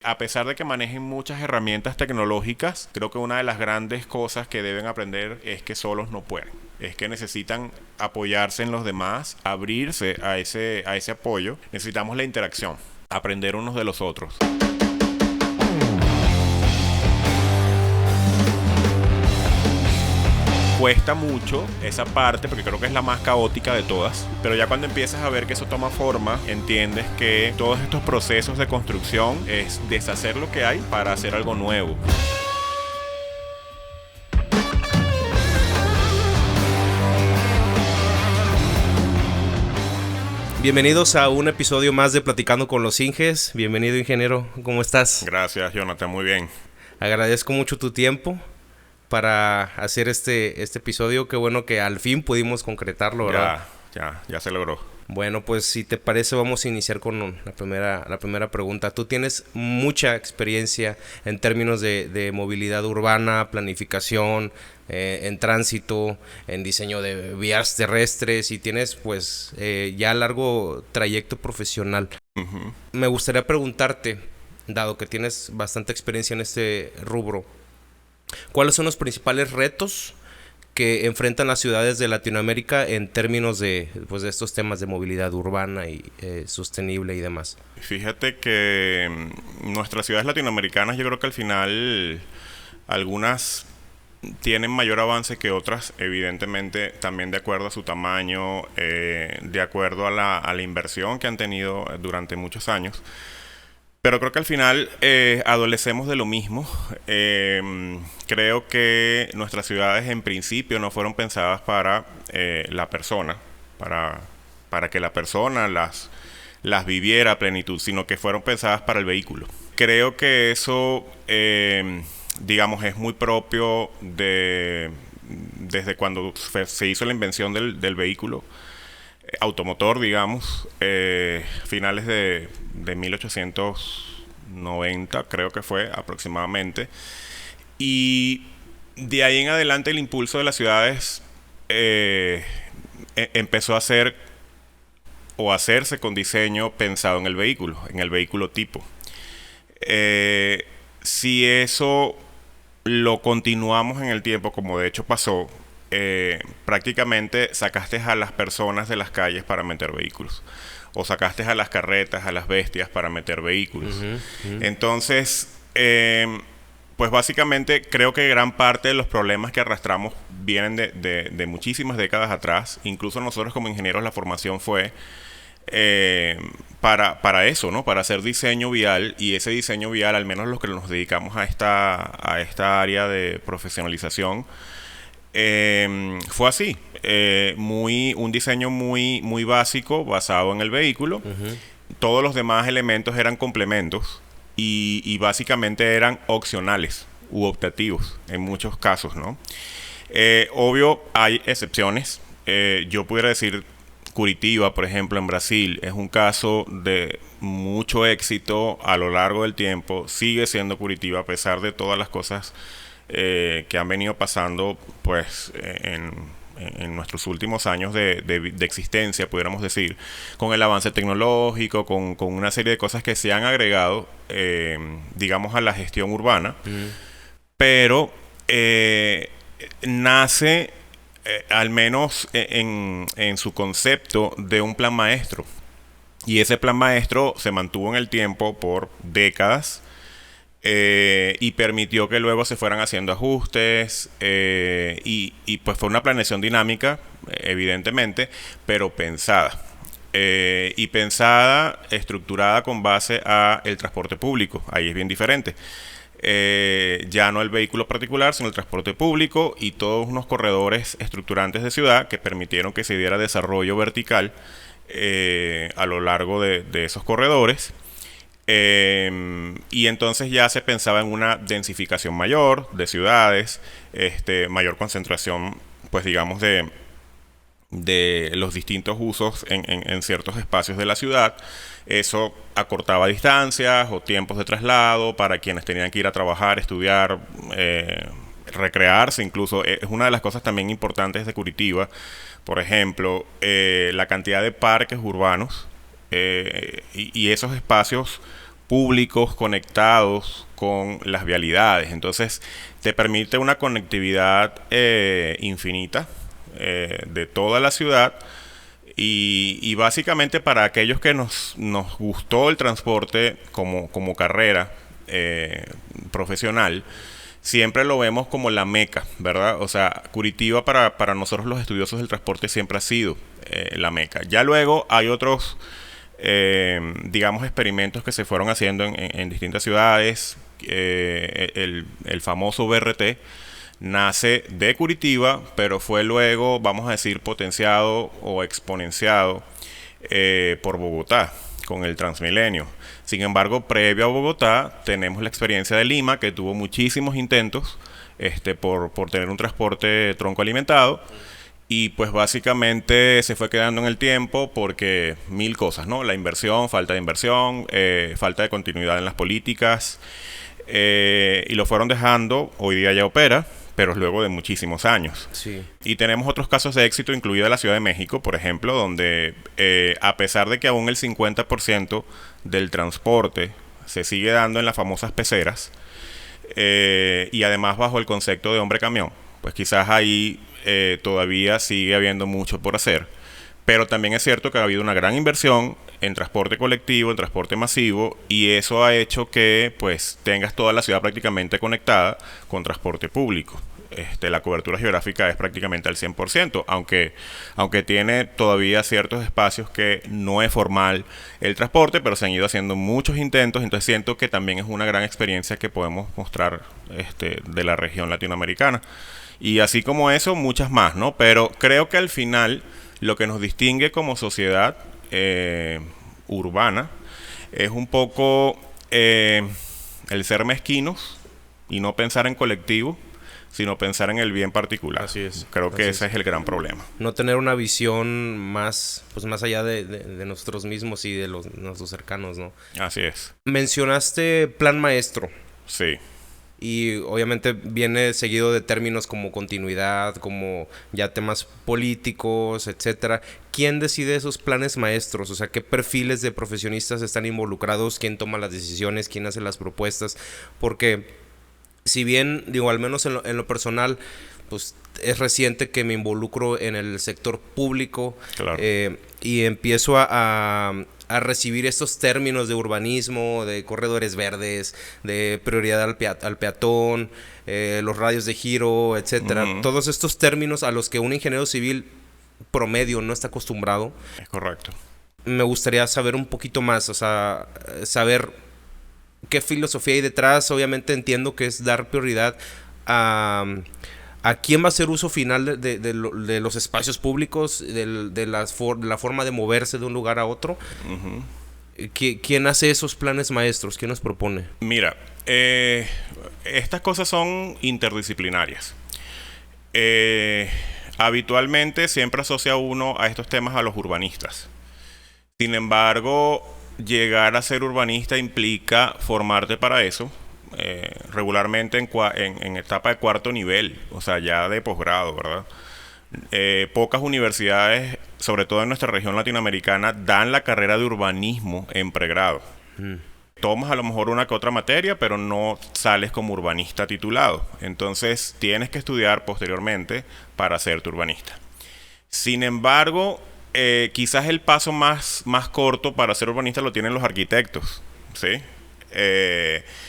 A pesar de que manejen muchas herramientas tecnológicas, creo que una de las grandes cosas que deben aprender es que solos no pueden. Es que necesitan apoyarse en los demás, abrirse a ese apoyo. Necesitamos la interacción, aprender unos de los otros. Cuesta mucho esa parte porque creo que es la más caótica de todas, pero ya cuando empiezas a ver que eso toma forma, entiendes que todos estos procesos de construcción es deshacer lo que hay para hacer algo nuevo. Bienvenidos a un episodio más de Platicando con los Inges. Bienvenido, ingeniero. ¿Cómo estás? Gracias, Jonathan, muy bien. Agradezco mucho tu tiempo para hacer este episodio. Qué bueno que al fin pudimos concretarlo, ¿verdad? Ya se logró. Bueno, pues si te parece vamos a iniciar con la primera pregunta. Tú tienes mucha experiencia en términos de movilidad urbana, planificación, en tránsito, en diseño de vías terrestres y tienes pues ya largo trayecto profesional. Uh-huh. Me gustaría preguntarte, dado que tienes bastante experiencia en este rubro, ¿cuáles son los principales retos que enfrentan las ciudades de Latinoamérica en términos de estos temas de movilidad urbana y sostenible y demás? Fíjate que nuestras ciudades latinoamericanas, yo creo que al final algunas tienen mayor avance que otras, evidentemente también de acuerdo a su tamaño, de acuerdo a la inversión que han tenido durante muchos años. Pero creo que al final adolecemos de lo mismo. Creo que nuestras ciudades en principio no fueron pensadas para la persona, para que la persona las viviera a plenitud, sino que fueron pensadas para el vehículo. Creo que eso, digamos, es muy propio desde cuando se hizo la invención del vehículo automotor, digamos, finales de 1890, creo que fue aproximadamente. Y de ahí en adelante el impulso de las ciudades empezó a hacerse con diseño pensado en el vehículo tipo. Si eso lo continuamos en el tiempo, como de hecho pasó, prácticamente sacaste a las personas de las calles para meter vehículos, o sacaste a las carretas, a las bestias para meter vehículos. Entonces, pues básicamente creo que gran parte de los problemas que arrastramos vienen de muchísimas décadas atrás. Incluso nosotros como ingenieros la formación fue para eso, ¿no? Para hacer diseño vial, y ese diseño vial, al menos los que nos dedicamos a esta área de profesionalización, fue así, un diseño muy básico, basado en el vehículo. Uh-huh. Todos los demás elementos eran complementos y básicamente eran opcionales u optativos en muchos casos, ¿no? Obvio, hay excepciones. Yo pudiera decir Curitiba, por ejemplo, en Brasil, es un caso de mucho éxito a lo largo del tiempo. Sigue siendo Curitiba a pesar de todas las cosas que han venido pasando pues en nuestros últimos años de existencia, pudiéramos decir, con el avance tecnológico, con una serie de cosas que se han agregado, digamos, a la gestión urbana. Pero nace, al menos en su concepto, de un plan maestro. Y ese plan maestro se mantuvo en el tiempo por décadas. Y permitió que luego se fueran haciendo ajustes, y pues fue una planeación dinámica, evidentemente, pero pensada, y pensada, estructurada con base a el transporte público. Ahí es bien diferente, ya no el vehículo particular, sino el transporte público y todos unos corredores estructurantes de ciudad que permitieron que se diera desarrollo vertical a lo largo de esos corredores. Y entonces ya se pensaba en una densificación mayor de ciudades, mayor concentración, pues digamos, de los distintos usos en ciertos espacios de la ciudad. Eso acortaba distancias o tiempos de traslado para quienes tenían que ir a trabajar, estudiar, recrearse incluso. Es una de las cosas también importantes de Curitiba, por ejemplo, la cantidad de parques urbanos, y esos espacios públicos conectados con las vialidades. Entonces, te permite una conectividad infinita de toda la ciudad. Y básicamente para aquellos que nos gustó el transporte como carrera profesional, siempre lo vemos como la meca, ¿verdad? O sea, Curitiba para nosotros los estudiosos del transporte siempre ha sido la meca. Ya luego hay otros, digamos, experimentos que se fueron haciendo en distintas ciudades. El famoso BRT nace de Curitiba, pero fue luego, vamos a decir, potenciado o exponenciado por Bogotá con el Transmilenio. Sin embargo, previo a Bogotá, tenemos la experiencia de Lima, que tuvo muchísimos intentos por tener un transporte tronco alimentado. Y pues básicamente se fue quedando en el tiempo porque mil cosas, ¿no? La inversión, falta de inversión, falta de continuidad en las políticas. Y lo fueron dejando, hoy día ya opera, pero luego de muchísimos años. Sí. Y tenemos otros casos de éxito, incluida la Ciudad de México, por ejemplo, donde a pesar de que aún el 50% del transporte se sigue dando en las famosas peceras, y además bajo el concepto de hombre camión, pues quizás ahí todavía sigue habiendo mucho por hacer. Pero también es cierto que ha habido una gran inversión en transporte colectivo, en transporte masivo, y eso ha hecho que pues tengas toda la ciudad prácticamente conectada con transporte público. La cobertura geográfica es prácticamente al 100%, aunque tiene todavía ciertos espacios que no es formal el transporte, pero se han ido haciendo muchos intentos. Entonces siento que también es una gran experiencia que podemos mostrar de la región latinoamericana. Y así como eso, muchas más, ¿no? Pero creo que al final lo que nos distingue como sociedad urbana es un poco el ser mezquinos y no pensar en colectivo, sino pensar en el bien particular. Así es. Creo que ese es el gran problema. No tener una visión más allá de nosotros mismos y de nuestros cercanos, ¿no? Así es. Mencionaste plan maestro. Sí. Y obviamente viene seguido de términos como continuidad, como ya temas políticos, etcétera. ¿Quién decide esos planes maestros? O sea, ¿qué perfiles de profesionistas están involucrados? ¿Quién toma las decisiones? ¿Quién hace las propuestas? Porque si bien, digo, al menos en lo personal, pues es reciente que me involucro en el sector público. Claro. Y empiezo a recibir estos términos de urbanismo, de corredores verdes, de prioridad al peatón, los radios de giro, etcétera. Uh-huh. Todos estos términos a los que un ingeniero civil promedio no está acostumbrado. Es correcto. Me gustaría saber un poquito más, o sea, saber qué filosofía hay detrás. Obviamente entiendo que es dar prioridad a quién va a hacer uso final de los espacios públicos, de la forma de moverse de un lugar a otro. Uh-huh. ¿Quién hace esos planes maestros? ¿Quién los propone? Mira, estas cosas son interdisciplinarias. Habitualmente siempre asocia uno a estos temas a los urbanistas. Sin embargo, llegar a ser urbanista implica formarte para eso. Regularmente en etapa de cuarto nivel, o sea, ya de posgrado, ¿verdad? Pocas universidades, sobre todo en nuestra región latinoamericana, dan la carrera de urbanismo en pregrado. Tomas a lo mejor una que otra materia, pero no sales como urbanista titulado. Entonces tienes que estudiar posteriormente para ser tu urbanista. Sin embargo, quizás el paso más corto para ser urbanista lo tienen los arquitectos, ¿sí?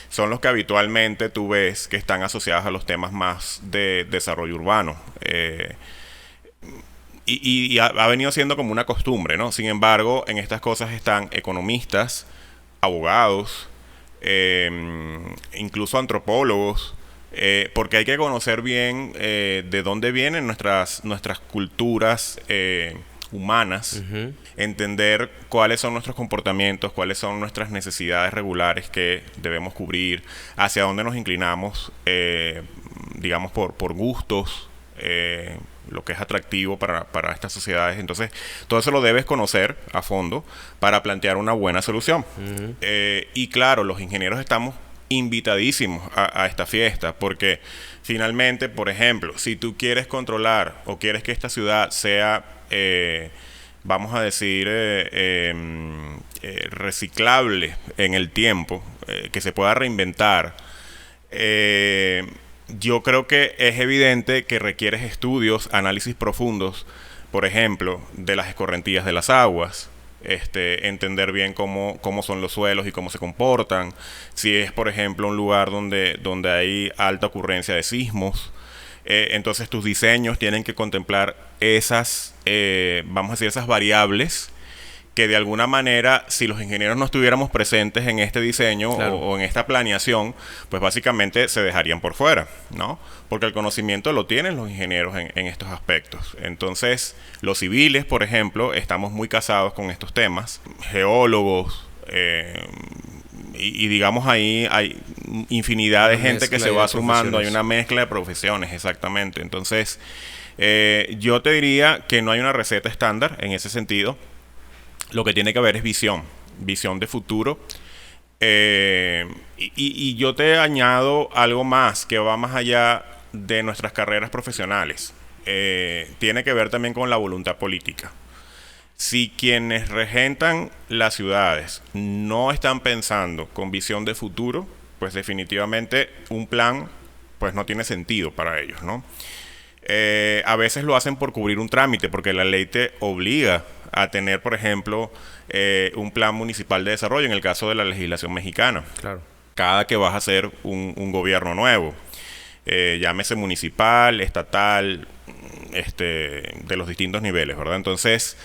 Son los que habitualmente tú ves que están asociados a los temas más de desarrollo urbano. Y ha venido siendo como una costumbre, ¿no? Sin embargo, en estas cosas están economistas, abogados, incluso antropólogos, porque hay que conocer bien de dónde vienen nuestras culturas humanas, uh-huh. Entender cuáles son nuestros comportamientos, cuáles son nuestras necesidades regulares que debemos cubrir, hacia dónde nos inclinamos, digamos por gustos, lo que es atractivo para estas sociedades. Entonces, todo eso lo debes conocer a fondo para plantear una buena solución. Uh-huh. Y claro, los ingenieros estamos invitadísimos a esta fiesta, porque finalmente, por ejemplo, si tú quieres controlar o quieres que esta ciudad sea vamos a decir, reciclable en el tiempo, que se pueda reinventar, yo creo que es evidente que requieres estudios, análisis profundos, por ejemplo, de las escorrentías de las aguas, entender bien cómo son los suelos y cómo se comportan, si es, por ejemplo, un lugar donde hay alta ocurrencia de sismos. Entonces tus diseños tienen que contemplar esas, vamos a decir, esas variables que de alguna manera, si los ingenieros no estuviéramos presentes en este diseño, Claro. o en esta planeación, pues básicamente se dejarían por fuera, ¿no? Porque el conocimiento lo tienen los ingenieros en estos aspectos. Entonces, los civiles, por ejemplo, estamos muy casados con estos temas. Geólogos, y digamos ahí hay infinidad de Una gente que mezcla se de va sumando, hay profesiones. una mezcla de profesiones, exactamente. Entonces, yo te diría que no hay una receta estándar en ese sentido. Lo que tiene que haber es visión de futuro. Y yo te añado algo más que va más allá de nuestras carreras profesionales. Tiene que ver también con la voluntad política. Si quienes regentan las ciudades no están pensando con visión de futuro, pues definitivamente un plan pues no tiene sentido para ellos, ¿no? A veces lo hacen por cubrir un trámite, porque la ley te obliga a tener, por ejemplo, un plan municipal de desarrollo, en el caso de la legislación mexicana, Claro. cada que vas a hacer un gobierno nuevo, llámese municipal, estatal, de los distintos niveles, ¿verdad? Entonces,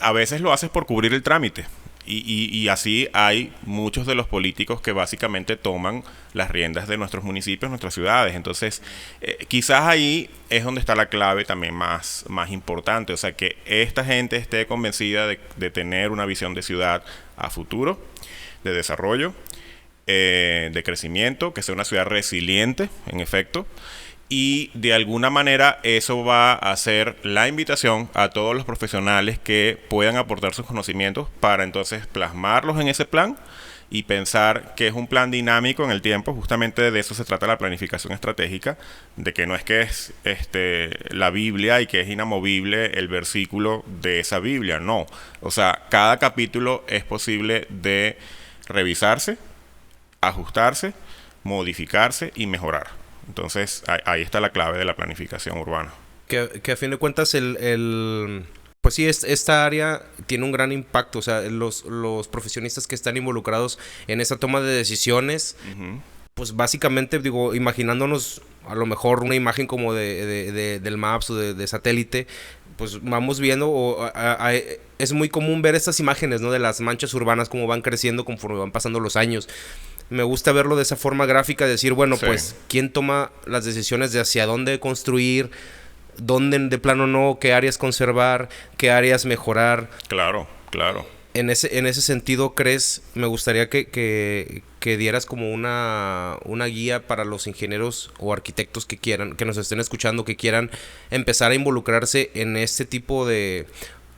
a veces lo haces por cubrir el trámite. Y así hay muchos de los políticos que básicamente toman las riendas de nuestros municipios, nuestras ciudades. Entonces, quizás ahí es donde está la clave también más importante. O sea, que esta gente esté convencida de tener una visión de ciudad a futuro, de desarrollo, de crecimiento, que sea una ciudad resiliente, en efecto. Y de alguna manera eso va a hacer la invitación a todos los profesionales que puedan aportar sus conocimientos para entonces plasmarlos en ese plan y pensar que es un plan dinámico en el tiempo. Justamente de eso se trata la planificación estratégica, de que no es que es la Biblia y que es inamovible el versículo de esa Biblia, no. O sea, cada capítulo es posible de revisarse, ajustarse, modificarse y mejorar. Entonces, ahí está la clave de la planificación urbana. Que a fin de cuentas pues sí, esta área tiene un gran impacto. O sea, los profesionistas que están involucrados en esa toma de decisiones, pues básicamente, digo, imaginándonos a lo mejor una imagen como del Maps o de satélite, pues vamos viendo, es muy común ver estas imágenes, ¿no? De las manchas urbanas, cómo van creciendo conforme van pasando los años. Me gusta verlo de esa forma gráfica, decir, bueno, Sí. pues, ¿quién toma las decisiones de hacia dónde construir, dónde de plano no, qué áreas conservar, qué áreas mejorar? Claro, claro. En ese sentido, me gustaría que dieras como una guía para los ingenieros o arquitectos que quieran, que nos estén escuchando, que quieran empezar a involucrarse en este tipo de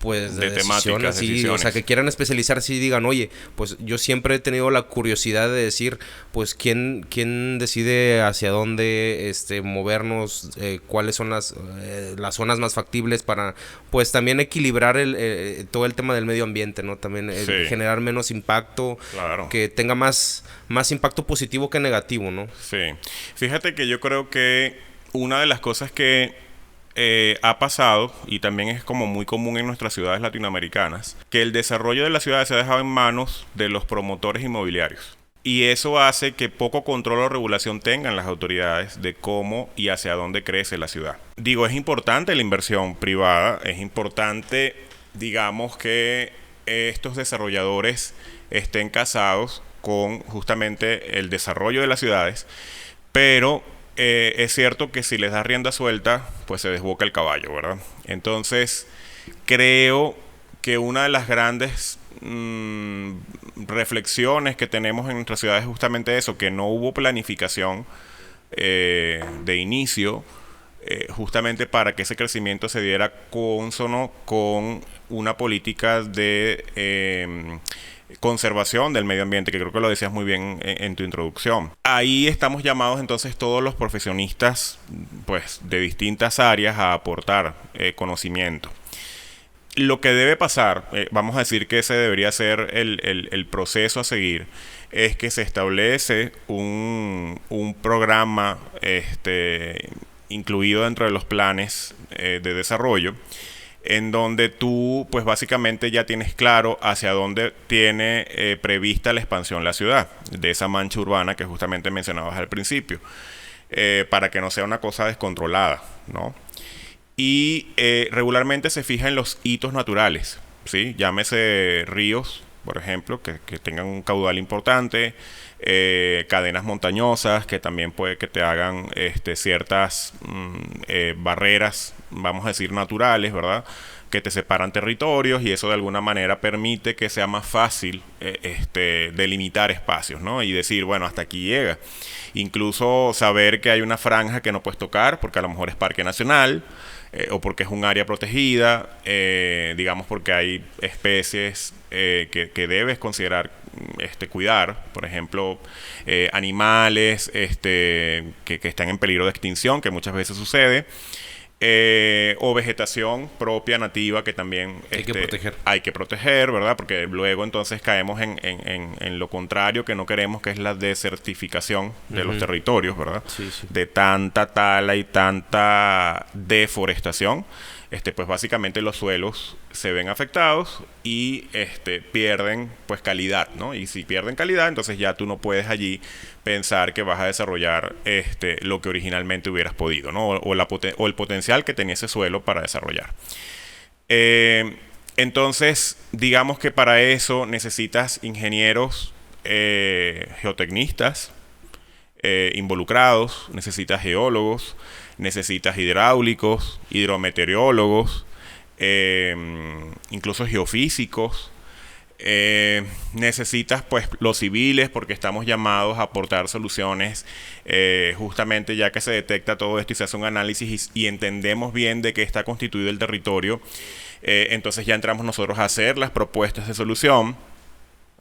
temáticas, sí, decisiones. o sea, que quieran especializarse y digan, oye, pues yo siempre he tenido la curiosidad de decir, pues quién decide hacia dónde movernos, cuáles son las zonas más factibles para, pues también equilibrar todo el tema del medio ambiente, ¿no? También Sí. generar menos impacto, Claro. que tenga más impacto positivo que negativo, ¿no? Sí. Fíjate que yo creo que una de las cosas que ha pasado, y también es como muy común en nuestras ciudades latinoamericanas, que el desarrollo de las ciudades se ha dejado en manos de los promotores inmobiliarios. Y eso hace que poco control o regulación tengan las autoridades de cómo y hacia dónde crece la ciudad. Digo, es importante la inversión privada, es importante, digamos, que estos desarrolladores estén casados con justamente el desarrollo de las ciudades, pero es cierto que si les das rienda suelta, pues se desboca el caballo, ¿verdad? Entonces, creo que una de las grandes reflexiones que tenemos en nuestras ciudades es justamente eso, que no hubo planificación de inicio, justamente para que ese crecimiento se diera consono con una política de conservación del medio ambiente, que creo que lo decías muy bien en tu introducción. Ahí estamos llamados entonces todos los profesionistas, pues, de distintas áreas a aportar conocimiento. lo que debe pasar, vamos a decir que ese debería ser el proceso a seguir, es que se establece un programa incluido dentro de los planes de desarrollo, en donde tú pues básicamente ya tienes claro hacia dónde tiene prevista la expansión la ciudad, de esa mancha urbana que justamente mencionabas al principio, para que no sea una cosa descontrolada, ¿no? Y regularmente se fija en los hitos naturales, ¿sí? Llámese ríos, por ejemplo, que tengan un caudal importante, cadenas montañosas que también puede que te hagan ciertas barreras, vamos a decir, naturales, ¿verdad? Que te separan territorios, y eso de alguna manera permite que sea más fácil delimitar espacios, ¿no? Y decir, bueno, hasta aquí llega. Incluso saber que hay una franja que no puedes tocar porque a lo mejor es parque nacional, o porque es un área protegida, digamos porque hay especies que debes considerar cuidar, por ejemplo, animales que están en peligro de extinción, que muchas veces sucede, o vegetación propia, nativa, que también hay que proteger, ¿verdad? Porque luego entonces caemos en lo contrario que no queremos, que es la desertificación de los territorios, ¿verdad? Sí, sí. De tanta tala y tanta deforestación. Pues básicamente los suelos se ven afectados y pierden pues calidad, ¿no? Y si pierden calidad, entonces ya tú no puedes allí pensar que vas a desarrollar lo que originalmente hubieras podido, ¿no? O el potencial que tenía ese suelo para desarrollar. Entonces, digamos que para eso necesitas ingenieros geotecnistas involucrados, necesitas geólogos, necesitas hidráulicos, hidrometeorólogos, incluso geofísicos. Necesitas pues los civiles, porque estamos llamados a aportar soluciones, justamente ya que se detecta todo esto y se hace un análisis y entendemos bien de qué está constituido el territorio. Entonces ya entramos nosotros a hacer las propuestas de solución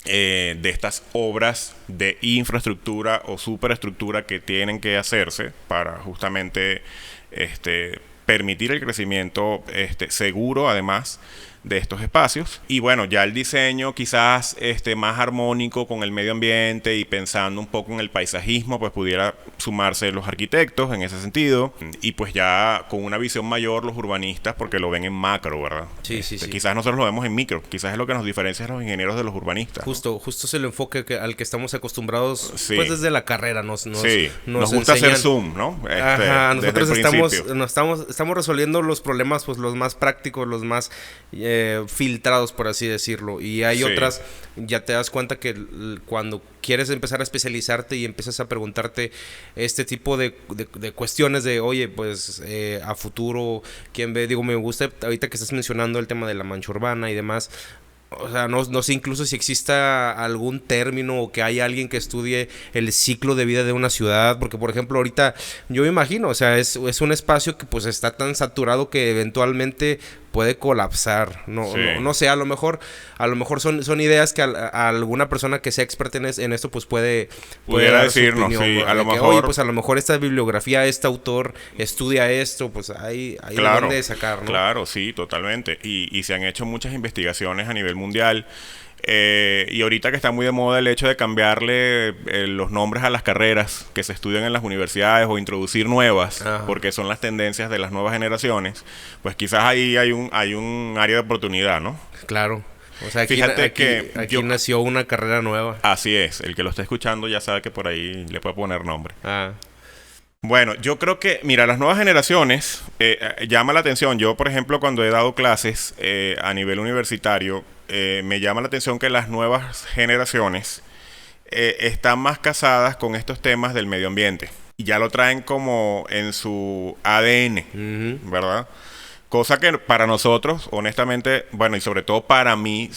de estas obras de infraestructura o superestructura que tienen que hacerse para justamente permitir el crecimiento seguro, además de estos espacios. Y bueno, ya el diseño quizás más armónico con el medio ambiente y pensando un poco en el paisajismo, pues pudiera sumarse los arquitectos en ese sentido, y pues ya con una visión mayor los urbanistas, porque lo ven en macro, ¿verdad? Sí. Quizás nosotros lo vemos en micro, quizás es lo que nos diferencia a los ingenieros de los urbanistas. Justo es el enfoque al que estamos acostumbrados, sí, pues desde la carrera nos gusta enseñan. hacer zoom, ¿no? Ajá, nosotros estamos resolviendo los problemas, pues los más prácticos, los más filtrados, por así decirlo, y hay otras, ya te das cuenta que cuando quieres empezar a especializarte y empiezas a preguntarte este tipo de cuestiones de, oye, pues a futuro, ¿quién ve? Digo, me gusta ahorita que estás mencionando el tema de la mancha urbana y demás. O sea, no sé incluso si exista algún término o que haya alguien que estudie el ciclo de vida de una ciudad, porque por ejemplo ahorita yo me imagino, o sea, es un espacio que pues está tan saturado que eventualmente puede colapsar. No sé, a lo mejor son ideas que a alguna persona que sea experta en esto pues puede pudiera dar su decirnos, opinión, sí, a lo que, mejor, oye, pues a lo mejor esta bibliografía, este autor estudia esto, pues hay claro, de dónde sacar, ¿no? Claro, sí, totalmente. Y se han hecho muchas investigaciones a nivel mundial. Y ahorita que está muy de moda el hecho de cambiarle los nombres a las carreras que se estudian en las universidades o introducir nuevas, Ajá, porque son las tendencias de las nuevas generaciones, pues quizás ahí hay un área de oportunidad, ¿no? Claro. O sea, Fíjate aquí nació una carrera nueva. Así es, el que lo está escuchando ya sabe que por ahí le puede poner nombre. Ah. Bueno, yo creo que, mira, las nuevas generaciones llama la atención. Yo, por ejemplo, cuando he dado clases a nivel universitario, me llama la atención que las nuevas generaciones están más casadas con estos temas del medio ambiente. Y ya lo traen como en su ADN, ¿verdad? Cosa que para nosotros, honestamente, bueno, y sobre todo para mí,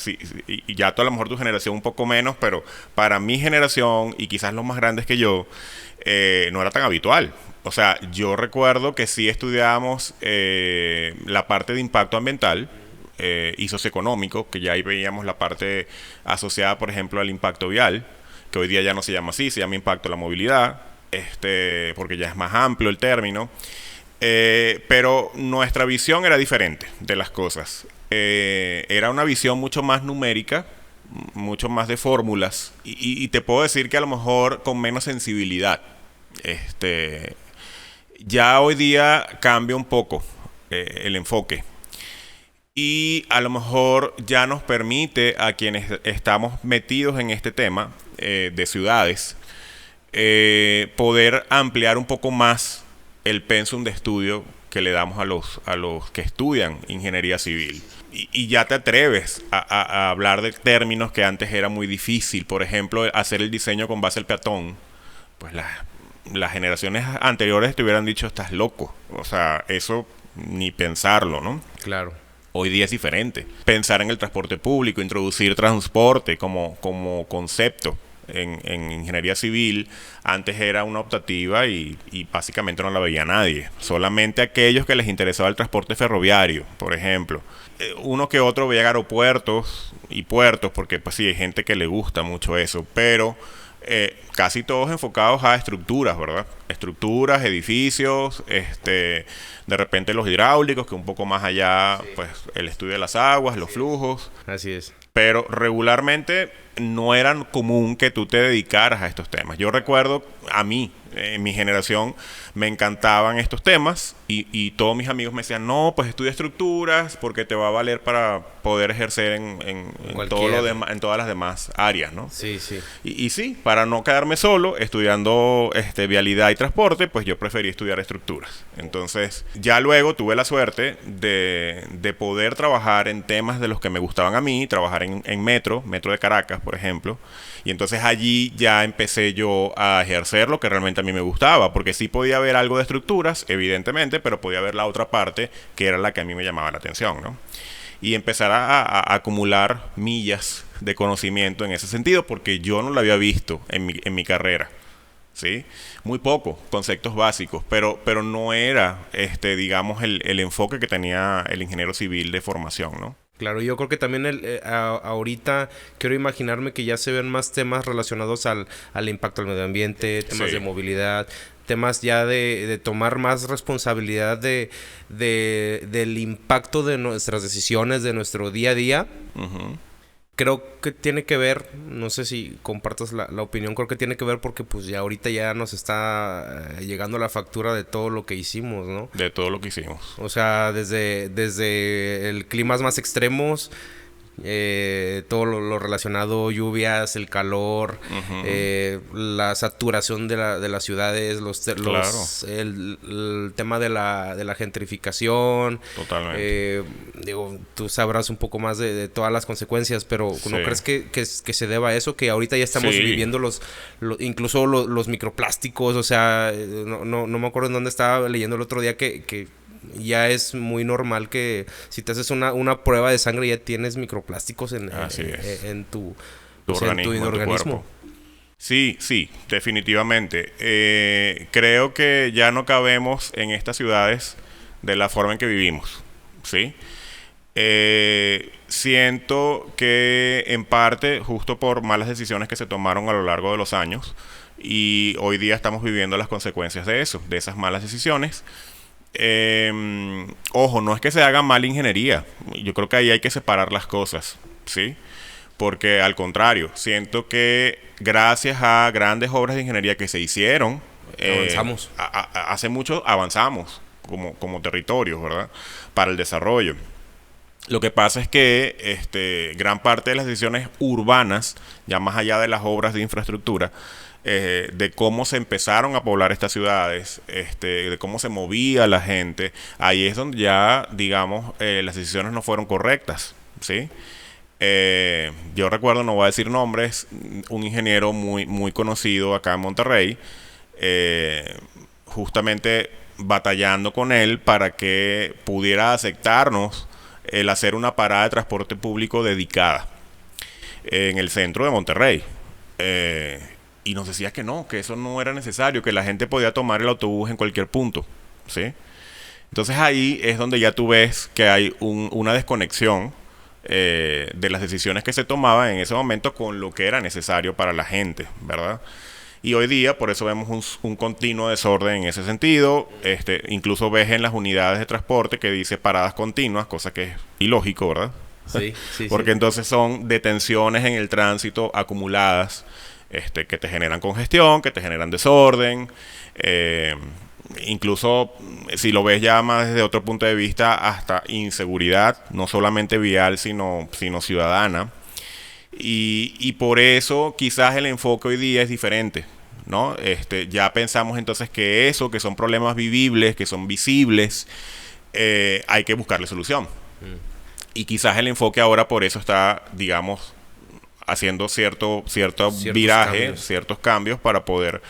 y ya tú a lo mejor tu generación un poco menos, pero para mi generación y quizás los más grandes que yo, no era tan habitual. O sea, yo recuerdo que sí estudiábamos la parte de impacto ambiental y socioeconómico, que ya ahí veíamos la parte asociada, por ejemplo, al impacto vial, que hoy día ya no se llama así, se llama impacto a la movilidad, porque ya es más amplio el término. Pero nuestra visión era diferente de las cosas. era una visión mucho más numérica, mucho más de fórmulas, y te puedo decir que a lo mejor con menos sensibilidad. Ya hoy día cambia un poco el enfoque. Y a lo mejor ya nos permite a quienes estamos metidos en este tema de ciudades poder ampliar un poco más el pensum de estudio que le damos a los que estudian ingeniería civil. Y ya te atreves a hablar de términos que antes era muy difícil. Por ejemplo, hacer el diseño con base al peatón. Pues las generaciones anteriores te hubieran dicho, estás loco. O sea, eso ni pensarlo, ¿no? Claro. Hoy día es diferente. Pensar en el transporte público, introducir transporte como concepto en ingeniería civil, antes era una optativa y básicamente no la veía nadie. Solamente aquellos que les interesaba el transporte ferroviario, por ejemplo. Uno que otro veía aeropuertos y puertos, porque pues sí, hay gente que le gusta mucho eso, pero casi todos enfocados a estructuras, ¿verdad? Estructuras, edificios, de repente los hidráulicos, que un poco más allá, sí, pues el estudio de las aguas, los flujos. Así es. Pero regularmente no era común que tú te dedicaras a estos temas. Yo recuerdo, a mí, en mi generación, me encantaban estos temas y todos mis amigos me decían, no, pues estudia estructuras porque te va a valer para poder ejercer en todo lo en todas las demás áreas, ¿no? Sí, sí. Y sí, para no quedarme solo estudiando vialidad y transporte, pues yo preferí estudiar estructuras. Entonces, ya luego tuve la suerte de poder trabajar en temas de los que me gustaban a mí, trabajar en Metro de Caracas, por ejemplo. Y entonces allí ya empecé yo a ejercer lo que realmente a mí me gustaba, porque sí podía ver algo de estructuras, evidentemente, pero podía ver la otra parte que era la que a mí me llamaba la atención, ¿no? Y empezar a acumular millas de conocimiento en ese sentido, porque yo no lo había visto en mi carrera, ¿sí? Muy poco, conceptos básicos, pero no era, digamos, el enfoque que tenía el ingeniero civil de formación, ¿no? Claro, yo creo que también ahorita quiero imaginarme que ya se ven más temas relacionados al impacto al medio ambiente, temas sí, de movilidad, temas ya de tomar más responsabilidad del impacto de nuestras decisiones, de nuestro día a día. Uh-huh. Creo que tiene que ver, no sé si compartas la opinión, creo que tiene que ver porque pues ya ahorita ya nos está llegando la factura de todo lo que hicimos, ¿no? De todo lo que hicimos. O sea, desde el climas más extremos, todo lo relacionado, lluvias, el calor, uh-huh, la saturación de las ciudades, claro, el tema de la gentrificación. Totalmente. Digo, tú sabrás un poco más de todas las consecuencias, pero sí, ¿no crees que se deba a eso? Que ahorita ya estamos sí, viviendo incluso los microplásticos, o sea, no me acuerdo en dónde estaba leyendo el otro día que ya es muy normal que si te haces una prueba de sangre ya tienes microplásticos en tu organismo. Sí, definitivamente. Creo que ya no cabemos en estas ciudades de la forma en que vivimos, ¿sí? Siento que en parte justo por malas decisiones que se tomaron a lo largo de los años, y hoy día estamos viviendo las consecuencias de eso, de esas malas decisiones. Ojo, no es que se haga mal ingeniería. Yo creo que ahí hay que separar las cosas, ¿sí? Porque al contrario, siento que gracias a grandes obras de ingeniería que se hicieron, avanzamos. Hace mucho avanzamos como territorio, ¿verdad? Para el desarrollo. Lo que pasa es que gran parte de las decisiones urbanas, ya más allá de las obras de infraestructura, de cómo se empezaron a poblar estas ciudades, de cómo se movía la gente, ahí es donde ya, digamos, las decisiones no fueron correctas, ¿sí? Yo recuerdo, no voy a decir nombres, un ingeniero muy conocido acá en Monterrey, justamente batallando con él para que pudiera aceptarnos el hacer una parada de transporte público dedicada en el centro de Monterrey. Y nos decía que no, que eso no era necesario, que la gente podía tomar el autobús en cualquier punto, ¿sí? Entonces ahí es donde ya tú ves que hay una desconexión de las decisiones que se tomaban en ese momento con lo que era necesario para la gente, ¿verdad? Y hoy día, por eso vemos un continuo desorden en ese sentido. Incluso ves en las unidades de transporte que dice paradas continuas, cosa que es ilógico, ¿verdad? Sí, sí, Porque sí. entonces son detenciones en el tránsito acumuladas, que te generan congestión, que te generan desorden. Incluso, si lo ves ya más desde otro punto de vista, hasta inseguridad, no solamente vial, sino ciudadana. Y por eso quizás el enfoque hoy día es diferente, ¿no? Ya pensamos entonces que eso, que son problemas vivibles, que son visibles, hay que buscarle solución. Y quizás el enfoque ahora por eso está, digamos, haciendo cierto Ciertos viraje, cambios. ciertos cambios para poder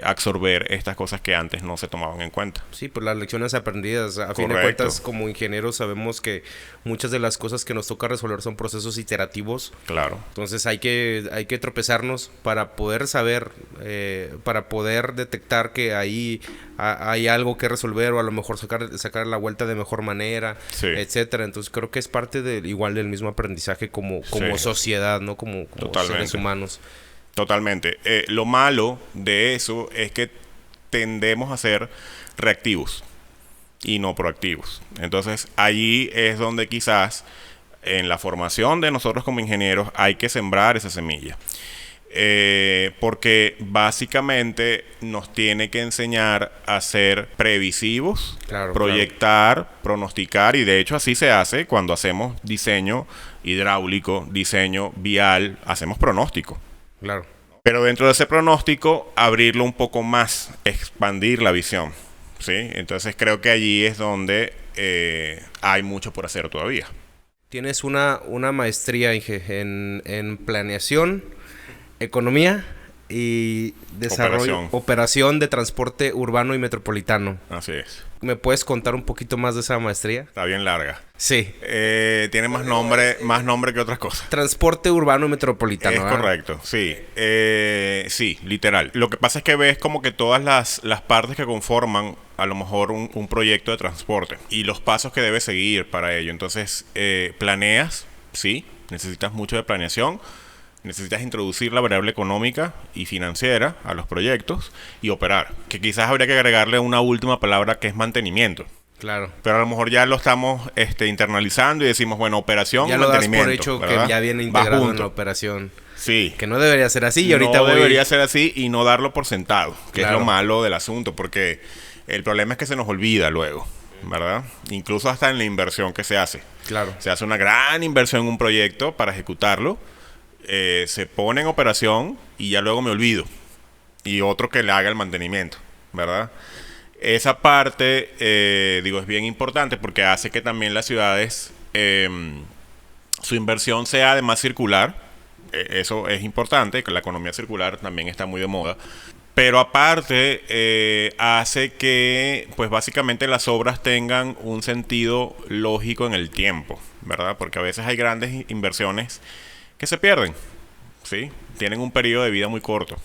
absorber estas cosas que antes no se tomaban en cuenta. Sí, pues las lecciones aprendidas. A fin de Correcto. cuentas, como ingenieros sabemos que muchas de las cosas que nos toca resolver son procesos iterativos. Claro. Entonces hay que tropezarnos para poder saber, para poder detectar que ahí hay algo que resolver o a lo mejor sacar la vuelta de mejor manera, Sí. etcétera. Entonces creo que es parte igual del mismo aprendizaje como Sí. sociedad, ¿no? Como Totalmente. seres humanos. Totalmente. Lo malo de eso es que tendemos a ser reactivos y no proactivos. Entonces, allí es donde quizás en la formación de nosotros como ingenieros hay que sembrar esa semilla. Porque básicamente nos tiene que enseñar a ser previsivos, Claro, proyectar, pronosticar, y de hecho así se hace cuando hacemos diseño hidráulico, diseño vial, hacemos pronóstico. Claro. Pero dentro de ese pronóstico, abrirlo un poco más, expandir la visión, ¿sí? Entonces creo que allí es donde hay mucho por hacer todavía. Tienes una maestría en planeación, economía y desarrollo, operación de transporte urbano y metropolitano. Así es. ¿Me puedes contar un poquito más de esa maestría? Está bien larga. Sí. Tiene más nombre que otras cosas. Transporte urbano y metropolitano. Es correcto, sí. Sí, literal. Lo que pasa es que ves como que todas las partes que conforman a lo mejor un proyecto de transporte y los pasos que debes seguir para ello. Entonces, planeas, sí, necesitas mucho de planeación. Necesitas introducir la variable económica y financiera a los proyectos y operar. Que quizás habría que agregarle una última palabra que es mantenimiento. Claro. Pero a lo mejor ya lo estamos internalizando y decimos, bueno, operación ya y lo das mantenimiento. por hecho, ¿verdad? que ya viene Va integrado en junto. la operación. Sí. Que no debería ser así y ahorita no debería ser así y no darlo por sentado, que Claro. es lo malo del asunto, porque el problema es que se nos olvida luego, ¿verdad? Incluso hasta en la inversión que se hace. Claro. Se hace una gran inversión en un proyecto para ejecutarlo, se pone en operación y ya luego me olvido. Y otro que le haga el mantenimiento, ¿verdad? Esa parte, es bien importante porque hace que también las ciudades, su inversión sea además circular. Eso es importante, que la economía circular también está muy de moda. Pero aparte, hace que, pues básicamente las obras tengan un sentido lógico en el tiempo, ¿verdad? Porque a veces hay grandes inversiones que se pierden, ¿sí? Tienen un periodo de vida muy corto.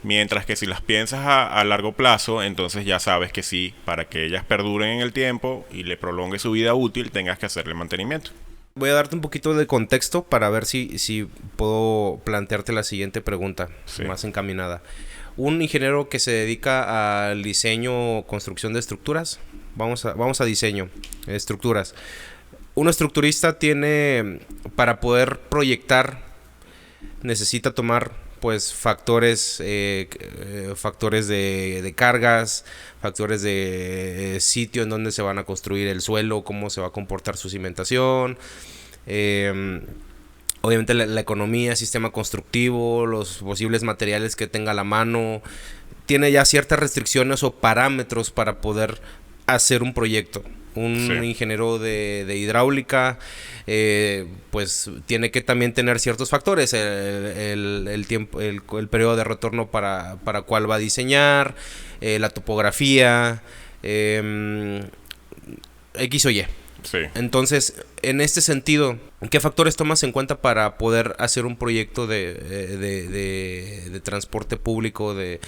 Mientras que si las piensas a largo plazo, entonces ya sabes que sí, para que ellas perduren en el tiempo y le prolongue su vida útil, tengas que hacerle mantenimiento. Voy a darte un poquito de contexto para ver si puedo plantearte la siguiente pregunta, Sí. más encaminada. Un ingeniero que se dedica al diseño o construcción de estructuras, vamos a diseño, estructuras. Un estructurista para poder proyectar, necesita tomar pues factores de cargas, factores de sitio en donde se van a construir el suelo, cómo se va a comportar su cimentación, obviamente la economía, sistema constructivo, los posibles materiales que tenga a la mano. Tiene ya ciertas restricciones o parámetros para poder hacer un proyecto. Un ingeniero de hidráulica pues tiene que también tener ciertos factores, el tiempo, el periodo de retorno para cuál va a diseñar, la topografía, X o Y. Sí. Entonces, en este sentido, ¿qué factores tomas en cuenta para poder hacer un proyecto de transporte público, de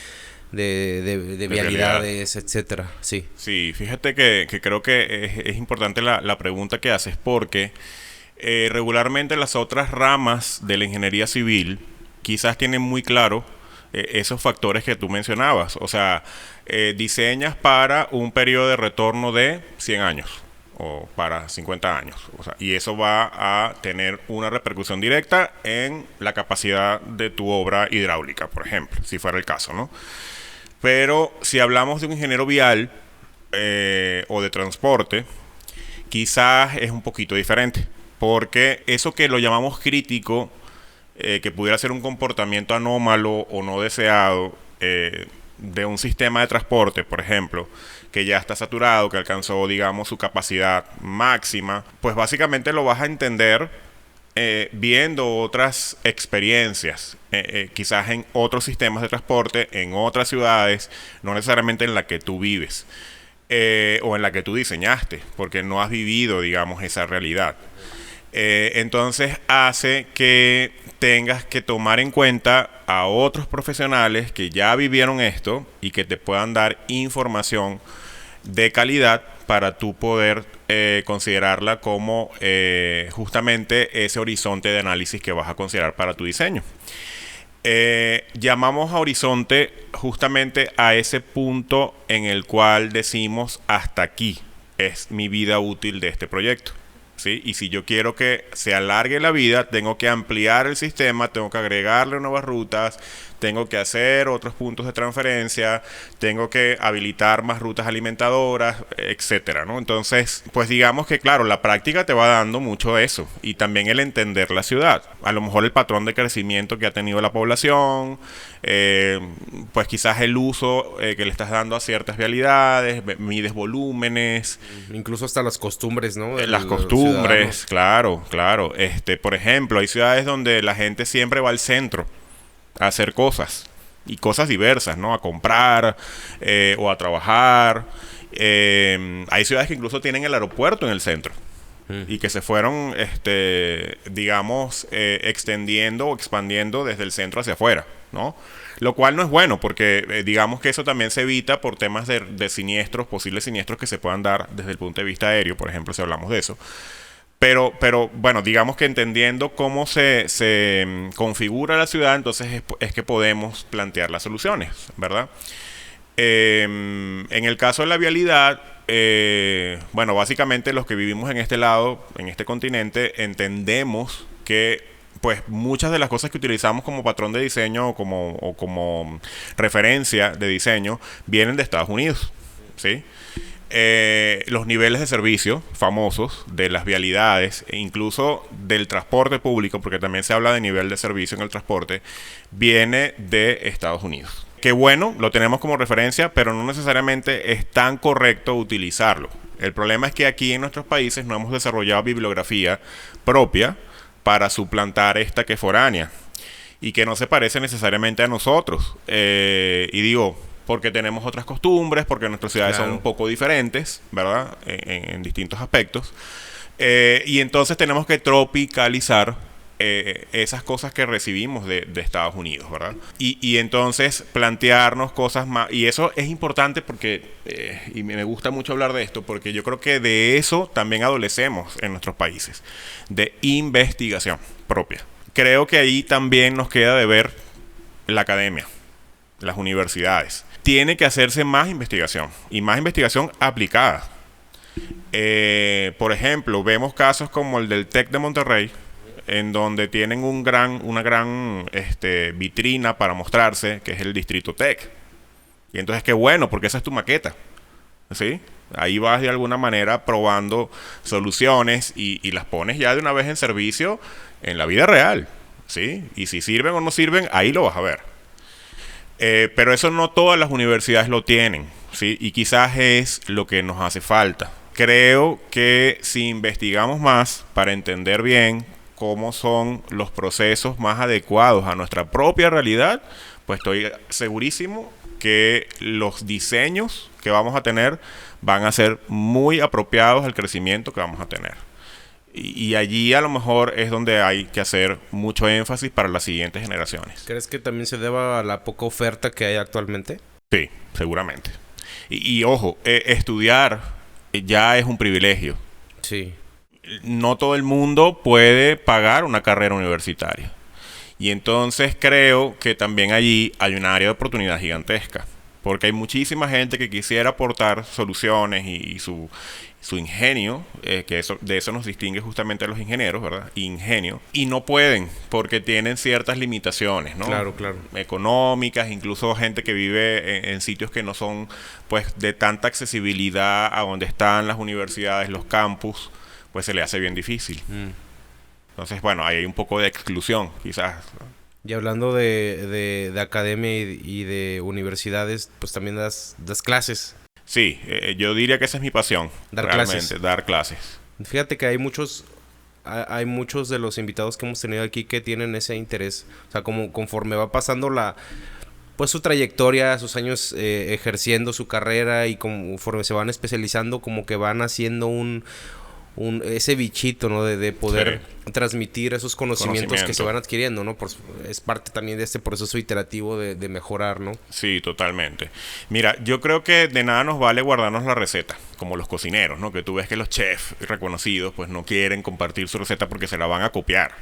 vialidades, etcétera? Sí. Sí, fíjate que creo que es importante la pregunta que haces porque regularmente las otras ramas de la ingeniería civil quizás tienen muy claro esos factores que tú mencionabas. O sea, diseñas para un periodo de retorno de 100 años o para 50 años. O sea, y eso va a tener una repercusión directa en la capacidad de tu obra hidráulica, por ejemplo, si fuera el caso, ¿no? Pero si hablamos de un ingeniero vial o de transporte, quizás es un poquito diferente, porque eso que lo llamamos crítico, que pudiera ser un comportamiento anómalo o no deseado de un sistema de transporte, por ejemplo, que ya está saturado, que alcanzó, digamos, su capacidad máxima, pues básicamente lo vas a entender viendo otras experiencias, quizás en otros sistemas de transporte, en otras ciudades, no necesariamente en la que tú vives. O en la que tú diseñaste, porque no has vivido, digamos, esa realidad. Entonces hace que tengas que tomar en cuenta a otros profesionales que ya vivieron esto y que te puedan dar información de calidad para tú poder considerarla como justamente ese horizonte de análisis que vas a considerar para tu diseño. Llamamos a horizonte justamente a ese punto en el cual decimos hasta aquí es mi vida útil de este proyecto, ¿sí? Y si yo quiero que se alargue la vida, tengo que ampliar el sistema, tengo que agregarle nuevas rutas, tengo que hacer otros puntos de transferencia, tengo que habilitar más rutas alimentadoras, etcétera, ¿no? Entonces, pues digamos que claro, la práctica te va dando mucho eso y también el entender la ciudad. A lo mejor el patrón de crecimiento que ha tenido la población, pues quizás el uso que le estás dando a ciertas vialidades, mides volúmenes. Incluso hasta las costumbres, ¿no? Las costumbres, claro, claro. Por ejemplo, hay ciudades donde la gente siempre va al centro a hacer cosas, y cosas diversas, ¿no? A comprar o a trabajar. Hay ciudades que incluso tienen el aeropuerto en el centro y que se fueron, digamos, extendiendo o expandiendo desde el centro hacia afuera, ¿no? Lo cual no es bueno porque digamos que eso también se evita por temas de siniestros, posibles siniestros que se puedan dar desde el punto de vista aéreo, por ejemplo, si hablamos de eso. Pero bueno, digamos que entendiendo cómo se configura la ciudad, entonces es que podemos plantear las soluciones, ¿verdad? En el caso de la vialidad, bueno, básicamente los que vivimos en este lado, en este continente, entendemos que pues muchas de las cosas que utilizamos como patrón de diseño o como referencia de diseño vienen de Estados Unidos, ¿sí? Los niveles de servicio famosos de las vialidades e incluso del transporte público, porque también se habla de nivel de servicio en el transporte, viene de Estados Unidos. Que bueno, lo tenemos como referencia, pero no necesariamente es tan correcto utilizarlo. El problema es que aquí en nuestros países no hemos desarrollado bibliografía propia para suplantar esta que es foránea y que no se parece necesariamente a nosotros. Y digo, porque tenemos otras costumbres, porque nuestras ciudades son un poco diferentes, ¿verdad? En distintos aspectos. Y entonces tenemos que tropicalizar esas cosas que recibimos de Estados Unidos, ¿verdad? Y entonces plantearnos cosas más. Y eso es importante porque, y me gusta mucho hablar de esto, porque yo creo que de eso también adolecemos en nuestros países, de investigación propia. Creo que ahí también nos queda de ver la academia, las universidades. Tiene que hacerse más investigación y más investigación aplicada. Por ejemplo, vemos casos como el del TEC de Monterrey, en donde tienen una gran vitrina para mostrarse, que es el Distrito TEC. Y entonces qué bueno, porque esa es tu maqueta, ¿sí? Ahí vas de alguna manera probando soluciones y las pones ya de una vez en servicio en la vida real, ¿sí? Y si sirven o no sirven, ahí lo vas a ver. Pero eso no todas las universidades lo tienen, ¿sí? Y quizás es lo que nos hace falta. Creo que si investigamos más para entender bien cómo son los procesos más adecuados a nuestra propia realidad, pues estoy segurísimo que los diseños que vamos a tener van a ser muy apropiados al crecimiento que vamos a tener. Y allí a lo mejor es donde hay que hacer mucho énfasis para las siguientes generaciones. ¿Crees que también se deba a la poca oferta que hay actualmente? Sí, seguramente. Y ojo, estudiar ya es un privilegio. Sí. No todo el mundo puede pagar una carrera universitaria. Y entonces creo que también allí hay un área de oportunidad gigantesca, porque hay muchísima gente que quisiera aportar soluciones y su ingenio, que de eso nos distingue justamente a los ingenieros, ¿verdad? Ingenio. Y no pueden, porque tienen ciertas limitaciones, ¿no? Claro, claro. Económicas, incluso gente que vive en sitios que no son, pues, de tanta accesibilidad a donde están las universidades, los campus, pues se le hace bien difícil. Entonces, bueno, ahí hay un poco de exclusión, quizás. Y hablando de academia y de universidades, pues también das clases. Sí, yo diría que esa es mi pasión. Dar realmente, clases. dar clases. Fíjate que hay muchos de los invitados que hemos tenido aquí que tienen ese interés. O sea, como conforme va pasando pues su trayectoria, sus años ejerciendo su carrera y conforme se van especializando, como que van haciendo ese bichito, ¿no? De poder transmitir esos conocimientos que se van adquiriendo, ¿no? Es parte también de este proceso iterativo de mejorar, ¿no? Sí, totalmente. Mira, yo creo que de nada nos vale guardarnos la receta, como los cocineros, ¿no? Que tú ves que los chefs reconocidos pues no quieren compartir su receta porque se la van a copiar,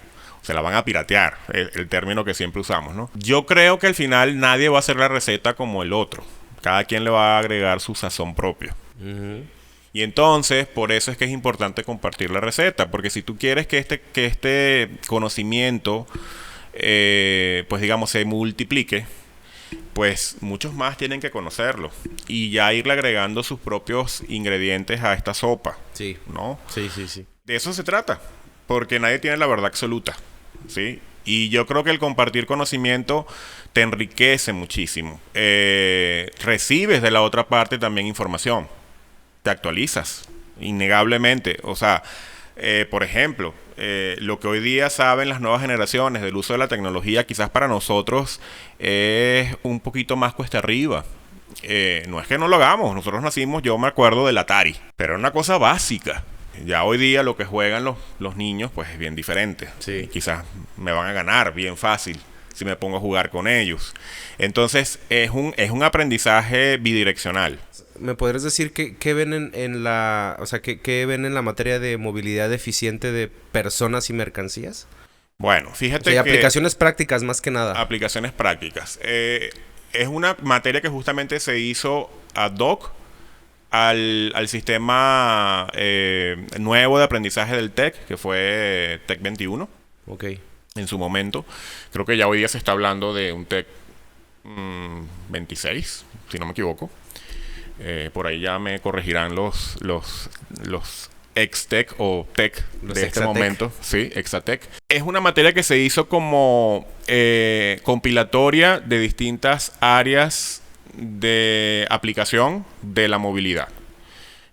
se la van a piratear, el término que siempre usamos, ¿no? Yo creo que al final nadie va a hacer la receta como el otro. Cada quien le va a agregar su sazón propio. Y entonces, por eso es que es importante compartir la receta, porque si tú quieres que este conocimiento, pues digamos, se multiplique, pues muchos más tienen que conocerlo y ya irle agregando sus propios ingredientes a esta sopa. Sí. ¿No? Sí, sí, sí. De eso se trata, porque nadie tiene la verdad absoluta, ¿sí? Y yo creo que el compartir conocimiento te enriquece muchísimo. Recibes de la otra parte también información. Te actualizas, innegablemente. O sea, por ejemplo, lo que hoy día saben las nuevas generaciones del uso de la tecnología, quizás para nosotros es un poquito más cuesta arriba. No es que no lo hagamos, nosotros nacimos, yo me acuerdo del Atari, pero era una cosa básica. Ya hoy día lo que juegan los niños pues es bien diferente. Sí. Y quizás me van a ganar bien fácil si me pongo a jugar con ellos. Entonces es un aprendizaje bidireccional. ¿Me podrías decir qué ven en la, o sea, qué ven en la materia de movilidad eficiente de personas y mercancías? Bueno, fíjate que aplicaciones prácticas más que nada. Aplicaciones prácticas. Es una materia que justamente se hizo ad hoc al sistema nuevo de aprendizaje del TEC, que fue TEC 21. Ok. En su momento. Creo que ya hoy día se está hablando de un TEC 26, si no me equivoco. Por ahí ya me corregirán los ex-TEC o TEC de este momento. Sí, Exatec. Es una materia que se hizo como compilatoria de distintas áreas de aplicación de la movilidad.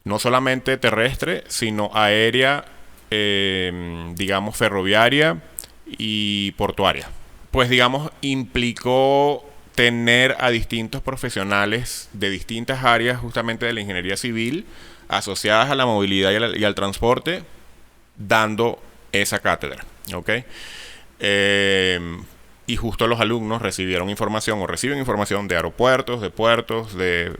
No solamente terrestre, sino aérea, digamos, ferroviaria y portuaria. Pues, digamos, implicó tener a distintos profesionales de distintas áreas justamente de la ingeniería civil asociadas a la movilidad y al transporte dando esa cátedra, ¿ok? Y justo los alumnos recibieron información o reciben información de aeropuertos, de puertos, de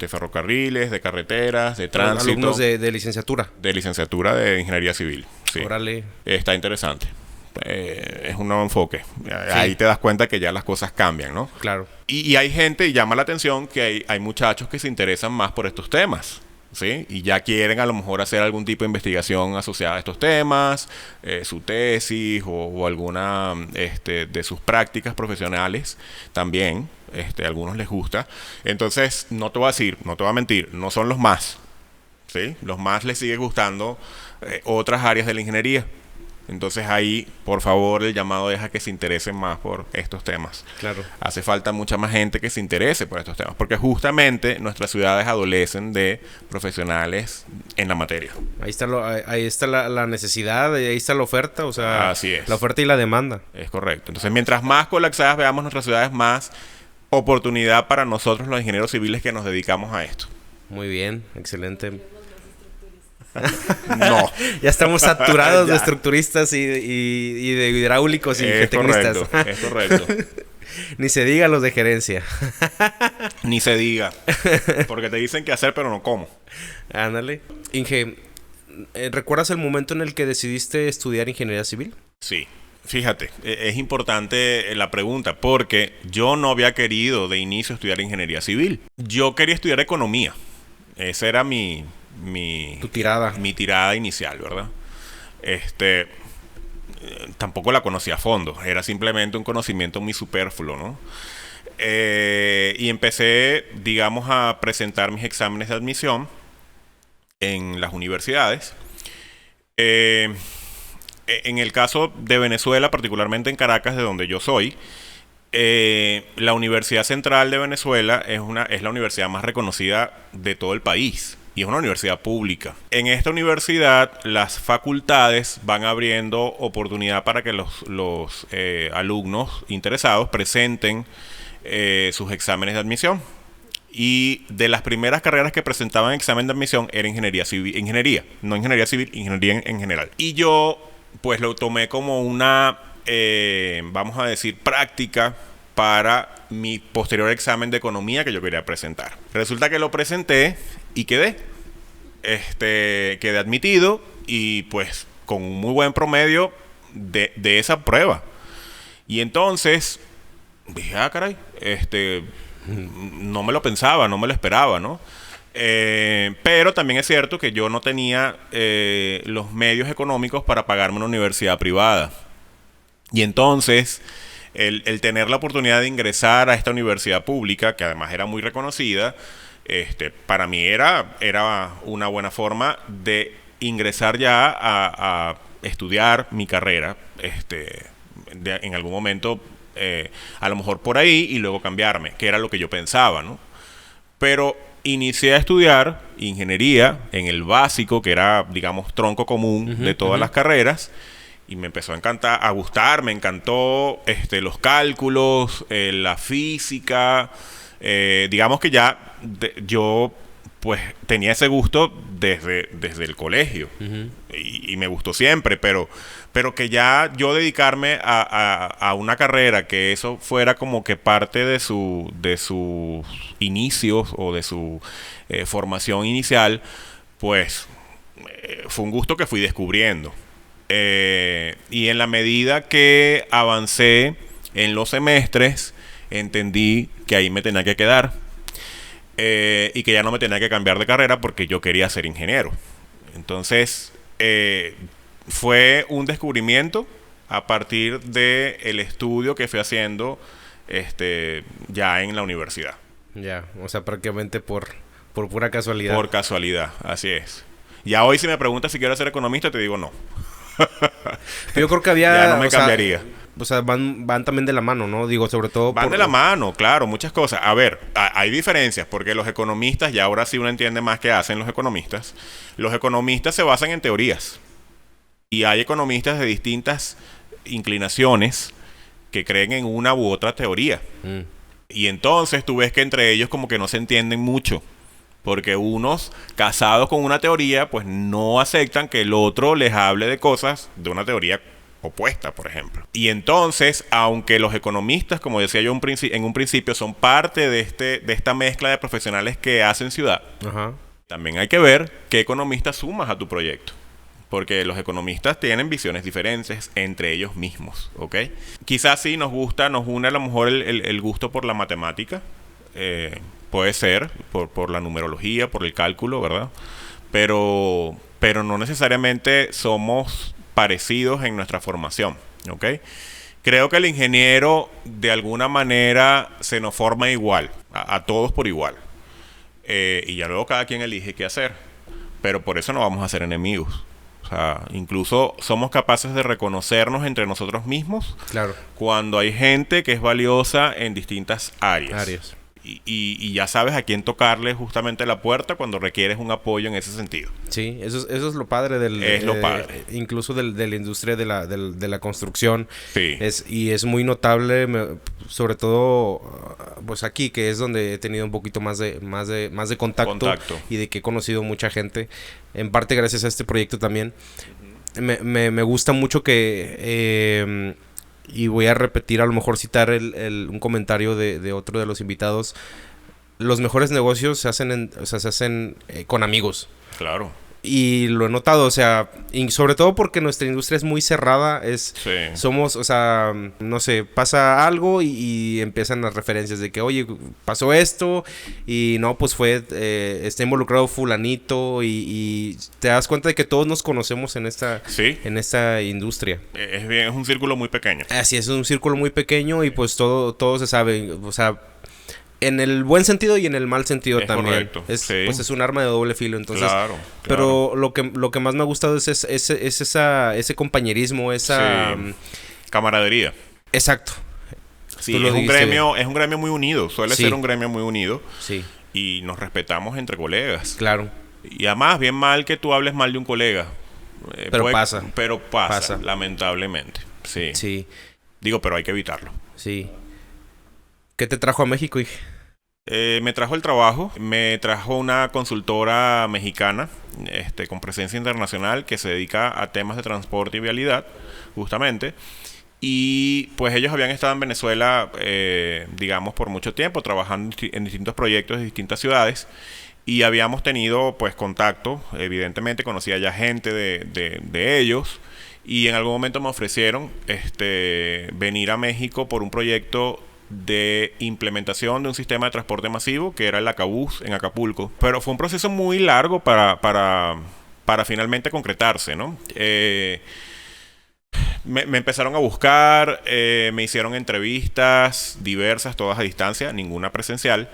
ferrocarriles, de carreteras, de tránsito. Alumnos de licenciatura. De licenciatura de ingeniería civil, sí. Órale. Está interesante. Es un nuevo enfoque. Sí. Ahí te das cuenta que ya las cosas cambian, ¿no? Claro. Y hay gente, y llama la atención que hay muchachos que se interesan más por estos temas, ¿sí? Y ya quieren a lo mejor hacer algún tipo de investigación asociada a estos temas, su tesis o alguna de sus prácticas profesionales también. A algunos les gusta. Entonces, no te voy a mentir, no son los más, ¿sí? Los más les sigue gustando otras áreas de la ingeniería. Entonces ahí, por favor, el llamado es a que se interesen más por estos temas. Claro. Hace falta mucha más gente que se interese por estos temas, porque justamente nuestras ciudades adolecen de profesionales en la materia. Ahí está la necesidad, ahí está la oferta, o sea, así es. La oferta y la demanda. Es correcto. Entonces, mientras más colapsadas veamos nuestras ciudades, más oportunidad para nosotros los ingenieros civiles que nos dedicamos a esto. Muy bien, excelente. No. Ya estamos saturados de estructuristas y de hidráulicos y geotecnistas. Es correcto. Ni se diga los de gerencia. Ni se diga. Porque te dicen qué hacer, pero no cómo. Ándale. Inge, ¿recuerdas el momento en el que decidiste estudiar ingeniería civil? Sí. Fíjate, es importante la pregunta porque yo no había querido de inicio estudiar ingeniería civil. Yo quería estudiar economía. Esa era Tu tirada. mi tirada inicial, ¿verdad? Tampoco la conocía a fondo. Era simplemente un conocimiento muy superfluo, ¿no? Y empecé, digamos, a presentar mis exámenes de admisión en las universidades. En el caso de Venezuela, particularmente en Caracas, de donde yo soy, la Universidad Central de Venezuela es la universidad más reconocida de todo el país y es una universidad pública. En esta universidad, las facultades van abriendo oportunidad para que los alumnos interesados presenten sus exámenes de admisión. Y de las primeras carreras que presentaban examen de admisión era ingeniería civil, no ingeniería civil, ingeniería en general. Y yo pues lo tomé como una, vamos a decir, práctica para mi posterior examen de economía que yo quería presentar. Resulta que lo presenté y quedé. Quedé admitido y pues con un muy buen promedio de esa prueba. Y entonces dije, caray, no me lo pensaba, no me lo esperaba, ¿no? Pero también es cierto que yo no tenía los medios económicos para pagarme una universidad privada. Y entonces, el tener la oportunidad de ingresar a esta universidad pública, que además era muy reconocida, para mí era una buena forma de ingresar ya a estudiar mi carrera, en algún momento, a lo mejor por ahí, y luego cambiarme, que era lo que yo pensaba, ¿no? Pero inicié a estudiar ingeniería en el básico, que era, digamos, tronco común de todas las carreras, y me empezó a encantar, a gustar, me encantó los cálculos, la física, digamos que ya yo pues tenía ese gusto desde el colegio, y me gustó siempre, pero que ya yo dedicarme a una carrera que eso fuera como que parte de sus inicios o de su formación inicial, pues fue un gusto que fui descubriendo. Y en la medida que avancé en los semestres, entendí que ahí me tenía que quedar, y que ya no me tenía que cambiar de carrera porque yo quería ser ingeniero. Entonces, fue un descubrimiento a partir del estudio que fui haciendo ya en la universidad. Ya, o sea, prácticamente por pura casualidad. Por casualidad, así es. Ya hoy si me preguntas si quiero ser economista, te digo no. Yo creo que había... Ya no me cambiaría. O sea, van también de la mano, ¿no? Digo, sobre todo... Van de la mano, claro, muchas cosas. A ver, hay diferencias, porque los economistas, y ahora sí uno entiende más qué hacen los economistas se basan en teorías. Y hay economistas de distintas inclinaciones que creen en una u otra teoría. Y entonces tú ves que entre ellos como que no se entienden mucho. Porque unos casados con una teoría, pues no aceptan que el otro les hable de cosas de una teoría opuesta, por ejemplo. Y entonces, aunque los economistas, como decía yo en un principio, son parte de esta mezcla de profesionales que hacen ciudad, también hay que ver qué economistas sumas a tu proyecto. Porque los economistas tienen visiones diferentes entre ellos mismos, ¿ok? Quizás sí nos une a lo mejor el gusto por la matemática. Puede ser por la numerología, por el cálculo, ¿verdad? Pero no necesariamente somos parecidos en nuestra formación, ¿ok? Creo que el ingeniero de alguna manera se nos forma igual, a todos por igual. Y ya luego cada quien elige qué hacer. Pero por eso no vamos a ser enemigos. O sea, incluso somos capaces de reconocernos entre nosotros mismos. Claro. Cuando hay gente que es valiosa en distintas áreas. Y ya sabes a quién tocarle justamente la puerta cuando requieres un apoyo en ese sentido. Sí, eso es lo padre lo padre. Incluso de la industria de la construcción. Sí. Y es muy notable, sobre todo pues aquí, que es donde he tenido un poquito más de contacto y de que he conocido mucha gente, en parte gracias a este proyecto también. Me gusta mucho que y voy a repetir, a lo mejor citar un comentario de otro de los invitados. Los mejores negocios se hacen con amigos. Claro. Y lo he notado, o sea, y sobre todo porque nuestra industria es muy cerrada, Sí. somos, o sea, no sé, pasa algo y empiezan las referencias de que, oye, pasó esto y no, pues está involucrado fulanito y te das cuenta de que todos nos conocemos Sí. en esta industria. Es bien, es un círculo muy pequeño. Así es un círculo muy pequeño y pues todo se sabe, o sea, en el buen sentido y en el mal sentido Es también. correcto, sí. Pues es un arma de doble filo, entonces. Claro, Pero lo que más me ha gustado es ese compañerismo, esa... Sí. Camaradería. Exacto. Sí, Tú lo es un dijiste gremio, es un gremio muy unido. Suele Sí. ser un gremio muy unido. Sí, Y nos respetamos entre colegas. claro. Y además, bien mal que tú hables mal de un colega. Pero pasa. Pero pasa, Pasa. lamentablemente. Sí. Sí, Digo, pero hay que evitarlo. sí. ¿Qué te trajo a México, hija? Me trajo el trabajo, me trajo una consultora mexicana, con presencia internacional, que se dedica a temas de transporte y vialidad, justamente. Y pues ellos habían estado en Venezuela, digamos, por mucho tiempo, trabajando en distintos proyectos de distintas ciudades. Y habíamos tenido pues contacto, evidentemente conocía ya gente de ellos. Y en algún momento me ofrecieron venir a México por un proyecto de implementación de un sistema de transporte masivo que era el Acabús en Acapulco. Pero fue un proceso muy largo para finalmente concretarse, ¿no? Me empezaron a buscar, me hicieron entrevistas diversas, todas a distancia, ninguna presencial.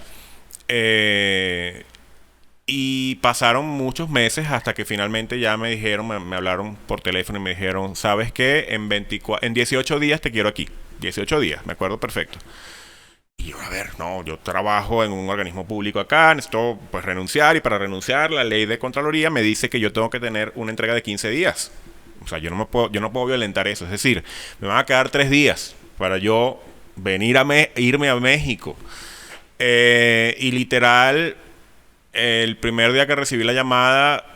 Y pasaron muchos meses hasta que finalmente ya me dijeron, me hablaron por teléfono y me dijeron, ¿sabes qué? En 18 días te quiero aquí. 18 días, me acuerdo perfecto. Y yo, a ver, no, yo trabajo en un organismo público acá, necesito pues renunciar, y para renunciar la ley de Contraloría me dice que yo tengo que tener una entrega de 15 días. O sea, yo no puedo violentar eso. Es decir, me van a quedar 3 días para yo irme a México. Y literal, el primer día que recibí la llamada,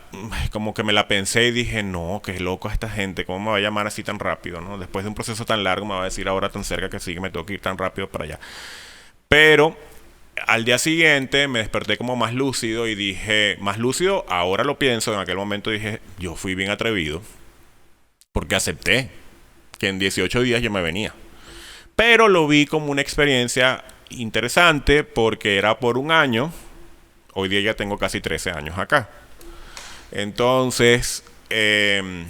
como que me la pensé y dije, no, qué loco esta gente, ¿cómo me va a llamar así tan rápido, no? Después de un proceso tan largo me va a decir ahora tan cerca que sí, que me tengo que ir tan rápido para allá. Pero al día siguiente me desperté como más lúcido y dije, más lúcido, ahora lo pienso, en aquel momento dije, yo fui bien atrevido porque acepté que en 18 días yo me venía. Pero lo vi como una experiencia interesante porque era por un año. Hoy día ya tengo casi 13 años acá. Entonces, ¿qué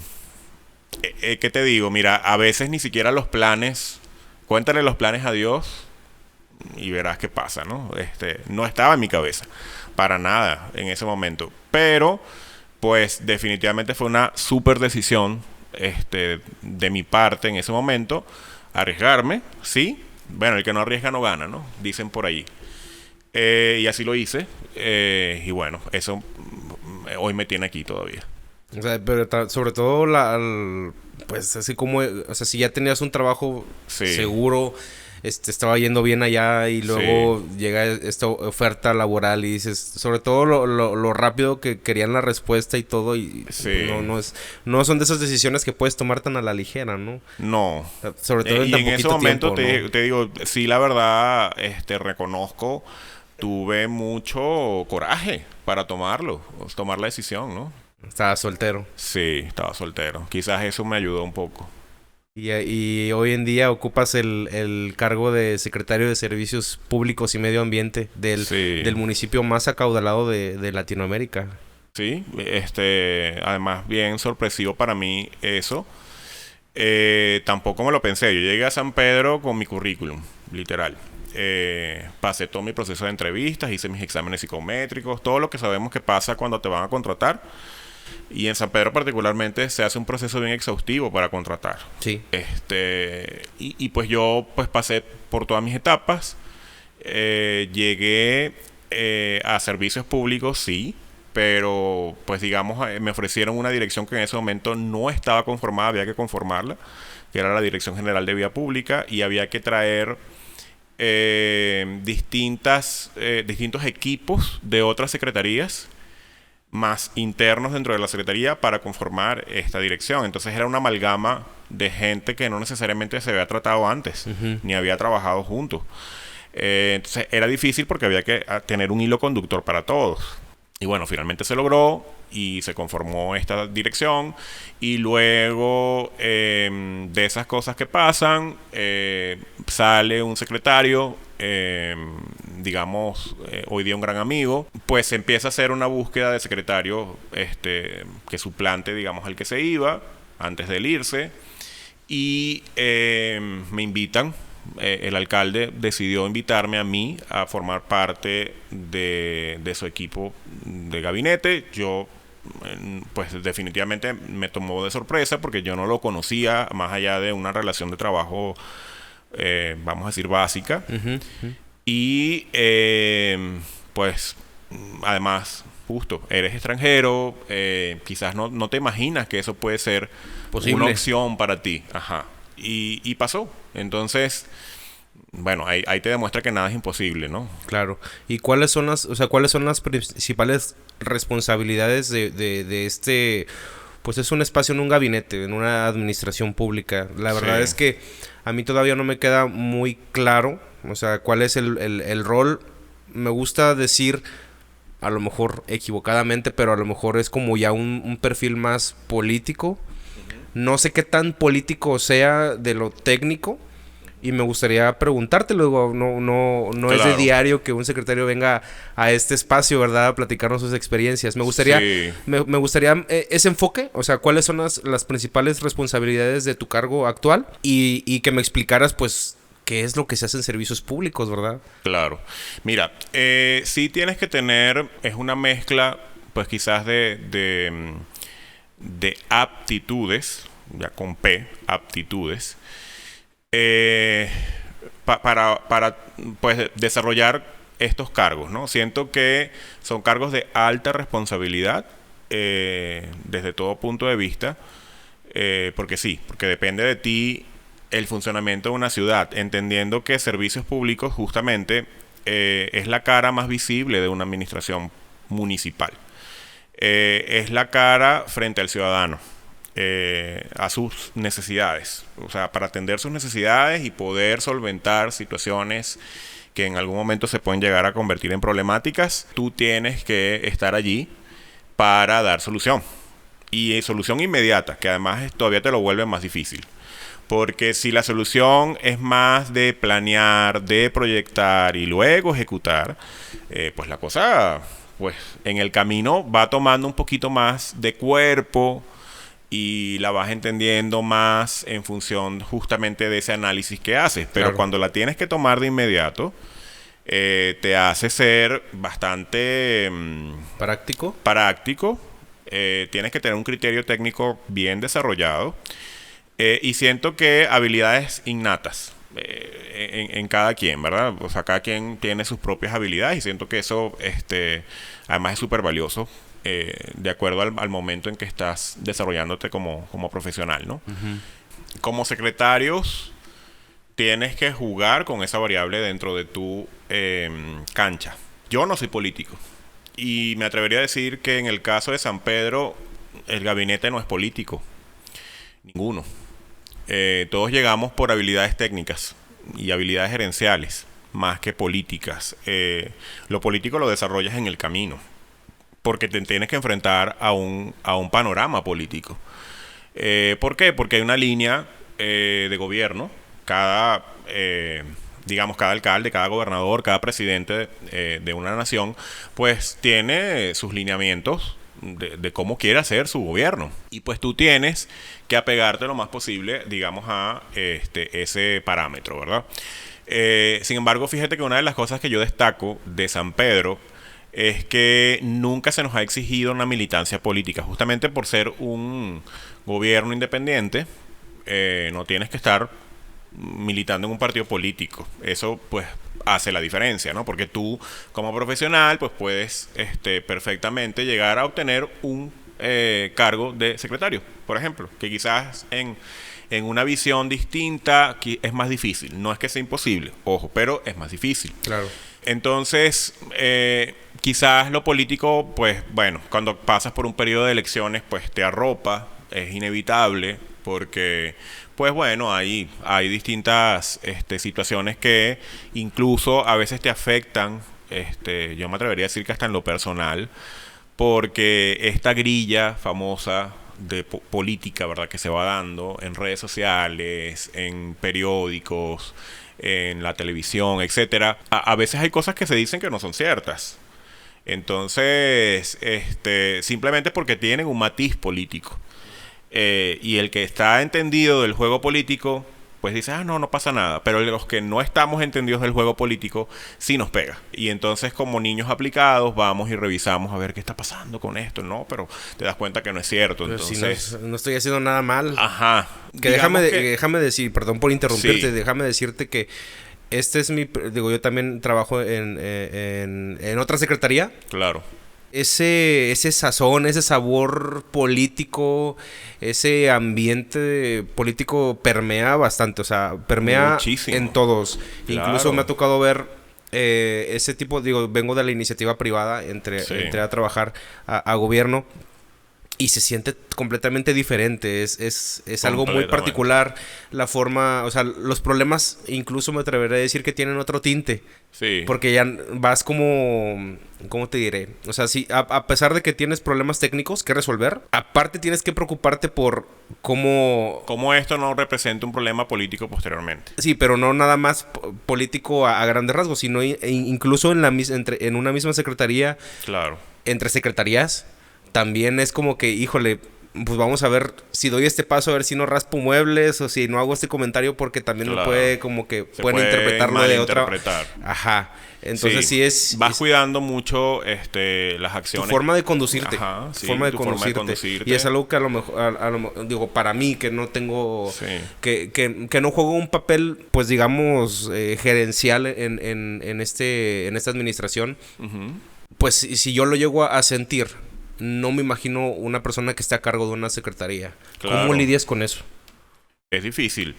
te digo? Mira, a veces ni siquiera los planes, cuéntale los planes a Dios y verás qué pasa, ¿no? No estaba en mi cabeza, para nada en ese momento. Pero, pues definitivamente fue una súper decisión de mi parte en ese momento, arriesgarme, ¿sí? Bueno, el que no arriesga no gana, ¿no? Dicen por ahí. Y así lo hice. Y bueno, eso hoy me tiene aquí todavía. O sea, pero sobre todo pues así como, o sea, si ya tenías un trabajo seguro, estaba yendo bien allá y luego llega esta oferta laboral y dices, sobre todo lo rápido que querían la respuesta y todo y no son de esas decisiones que puedes tomar tan a la ligera, ¿no? No. Sobre todo en tan en ese poquito momento tiempo, ¿no? te digo, sí, la verdad, reconozco, tuve mucho coraje para tomar la decisión, ¿no? Estaba soltero. Sí, estaba soltero. Quizás eso me ayudó un poco. Y hoy en día ocupas el cargo de secretario de Servicios Públicos y Medio Ambiente del municipio más acaudalado de Latinoamérica. Sí, además bien sorpresivo para mí eso. Tampoco me lo pensé. Yo llegué a San Pedro con mi currículum, literal. Pasé todo mi proceso de entrevistas, hice mis exámenes psicométricos, todo lo que sabemos que pasa cuando te van a contratar. Y en San Pedro particularmente se hace un proceso bien exhaustivo para contratar. Sí. Y pues yo pues pasé por todas mis etapas. Llegué a servicios públicos, sí. Pero pues digamos me ofrecieron una dirección que en ese momento no estaba conformada, había que conformarla, que era la Dirección General de Vía Pública, y había que traer distintos equipos de otras secretarías más internos dentro de la secretaría para conformar esta dirección. Entonces era una amalgama de gente que no necesariamente se había tratado antes, ni había trabajado juntos. Entonces era difícil porque había que tener un hilo conductor para todos. Y bueno, finalmente se logró y se conformó esta dirección. Y luego de esas cosas que pasan, sale un secretario, digamos, hoy día un gran amigo. Pues se empieza a hacer una búsqueda de secretario que suplante, digamos, al que se iba antes de él irse. Y me invitan. El alcalde decidió invitarme a mí a formar parte de su equipo de gabinete. Yo, pues definitivamente me tomó de sorpresa porque yo no lo conocía más allá de una relación de trabajo, vamos a decir, básica. Ujú, ujú. Y pues además, justo, eres extranjero, quizás no te imaginas que eso puede ser una Posible. opción para ti. Ajá. Y pasó. Entonces, bueno, ahí te demuestra que nada es imposible, ¿no? Claro. ¿Y cuáles son las, o sea, cuáles son las principales responsabilidades de este, pues es un espacio en un gabinete, en una administración pública? La Sí, verdad es que a mí todavía no me queda muy claro, o sea, cuál es el rol. Me gusta decir, a lo mejor equivocadamente, pero a lo mejor es como ya un perfil más político. No sé qué tan político sea de lo técnico. Y me gustaría preguntarte luego, no es de claro. diario que un secretario venga a este espacio, ¿verdad? A platicarnos sus experiencias. Sí, Me gustaría ese enfoque, o sea, cuáles son las principales responsabilidades de tu cargo actual y que me explicaras, pues, qué es lo que se hace en servicios públicos, ¿verdad? claro. Mira, sí tienes que tener, es una mezcla, pues quizás de aptitudes, ya con P, aptitudes, eh, para pues desarrollar estos cargos, ¿no? Siento que son cargos de alta responsabilidad desde todo punto de vista, porque sí, porque depende de ti el funcionamiento de una ciudad, entendiendo que servicios públicos justamente es la cara más visible de una administración municipal. Es la cara frente al ciudadano, a sus necesidades, o sea, para atender sus necesidades y poder solventar situaciones que en algún momento se pueden llegar a convertir en problemáticas, tú tienes que estar allí para dar solución. Y solución inmediata, que además todavía te lo vuelve más difícil. Porque si la solución es más de planear, de proyectar y luego ejecutar, pues la cosa, pues en el camino va tomando un poquito más de cuerpo y la vas entendiendo más en función justamente de ese análisis que haces. Pero Claro. cuando la tienes que tomar de inmediato, te hace ser bastante ¿Práctico? práctico. Tienes que tener un criterio técnico bien desarrollado. Y siento que habilidades innatas en cada quien, ¿verdad? O sea, cada quien tiene sus propias habilidades y siento que eso, además es súper valioso de acuerdo al momento en que estás desarrollándote como profesional, ¿no? Como secretarios, tienes que jugar con esa variable dentro de tu cancha. Yo no soy político y me atrevería a decir que en el caso de San Pedro, el gabinete no es político, ninguno. Todos llegamos por habilidades técnicas y habilidades gerenciales, más que políticas. Lo político lo desarrollas en el camino, porque te tienes que enfrentar a un panorama político. ¿Por qué? Porque hay una línea de gobierno. Digamos, cada alcalde, cada gobernador, cada presidente de una nación, pues tiene sus lineamientos de cómo quiere hacer su gobierno. Y pues tú tienes que apegarte lo más posible, digamos, a ese parámetro, ¿verdad? Sin embargo, fíjate que una de las cosas que yo destaco de San Pedro es que nunca se nos ha exigido una militancia política, justamente por ser un gobierno independiente. No tienes que estar militando en un partido político. Eso pues hace la diferencia, ¿no? Porque tú como profesional pues puedes perfectamente llegar a obtener un cargo de secretario, por ejemplo, que quizás en una visión distinta es más difícil. No es que sea imposible, ojo, pero es más difícil. Claro. Entonces, quizás lo político, pues bueno, cuando pasas por un periodo de elecciones, pues te arropa, es inevitable, porque, pues bueno, hay distintas situaciones que incluso a veces te afectan yo me atrevería a decir que hasta en lo personal, porque esta grilla famosa de política, ¿verdad?, que se va dando en redes sociales, en periódicos, en la televisión, etcétera, a veces hay cosas que se dicen que no son ciertas. Entonces, simplemente porque tienen un matiz político. Y el que está entendido del juego político, pues dice, no pasa nada. Pero los que no estamos entendidos del juego político, sí nos pega. Y entonces, como niños aplicados, vamos y revisamos a ver qué está pasando con esto, ¿no? Pero te das cuenta que no es cierto. Pero entonces, si no estoy haciendo nada mal. Ajá. Que déjame decir, perdón por interrumpirte, Sí. déjame decirte que este es yo también trabajo en otra secretaría. Claro. Ese sazón, ese sabor político, ese ambiente político permea bastante, o sea, permea muchísimo. en todos. Claro. Incluso me ha tocado ver ese tipo, vengo de la iniciativa privada, entré a trabajar a gobierno. Y se siente completamente diferente. Es algo muy particular. La forma... O sea, los problemas, incluso me atreveré a decir que tienen otro tinte. Sí. Porque ya vas como... ¿Cómo te diré? O sea, sí, a pesar de que tienes problemas técnicos que resolver, aparte tienes que preocuparte por cómo... Cómo esto no representa un problema político posteriormente. Sí, pero no nada más político a grandes rasgos, sino incluso en una misma secretaría. Claro. Entre secretarías. También es como que, híjole, pues vamos a ver si doy este paso, a ver si no raspo muebles o si no hago este comentario porque también Claro. lo puede como que Se pueden puede interpretarlo de otra. malinterpretar. Ajá. Entonces sí es... Vas cuidando mucho las tu acciones. forma de conducirte. Ajá, sí, tu forma de tu forma de conducirte. conducirte. Y es algo que a lo mejor, digo, para mí que no tengo... Sí. Que no juego un papel, pues digamos, gerencial en esta administración. Ujú. Pues si yo lo llego a sentir, no me imagino una persona que esté a cargo de una secretaría. Claro. ¿Cómo lidias con eso? Es difícil.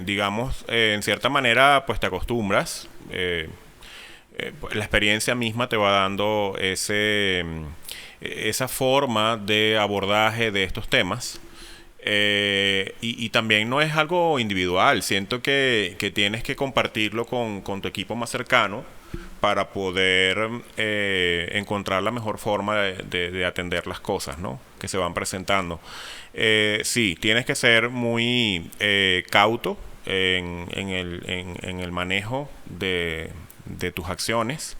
Digamos, en cierta manera, pues te acostumbras. La experiencia misma te va dando esa forma de abordaje de estos temas. Y también no es algo individual. Siento que tienes que compartirlo con tu equipo más cercano para poder encontrar la mejor forma de atender las cosas, ¿no?, que se van presentando. Sí, tienes que ser muy cauto en el manejo de tus acciones,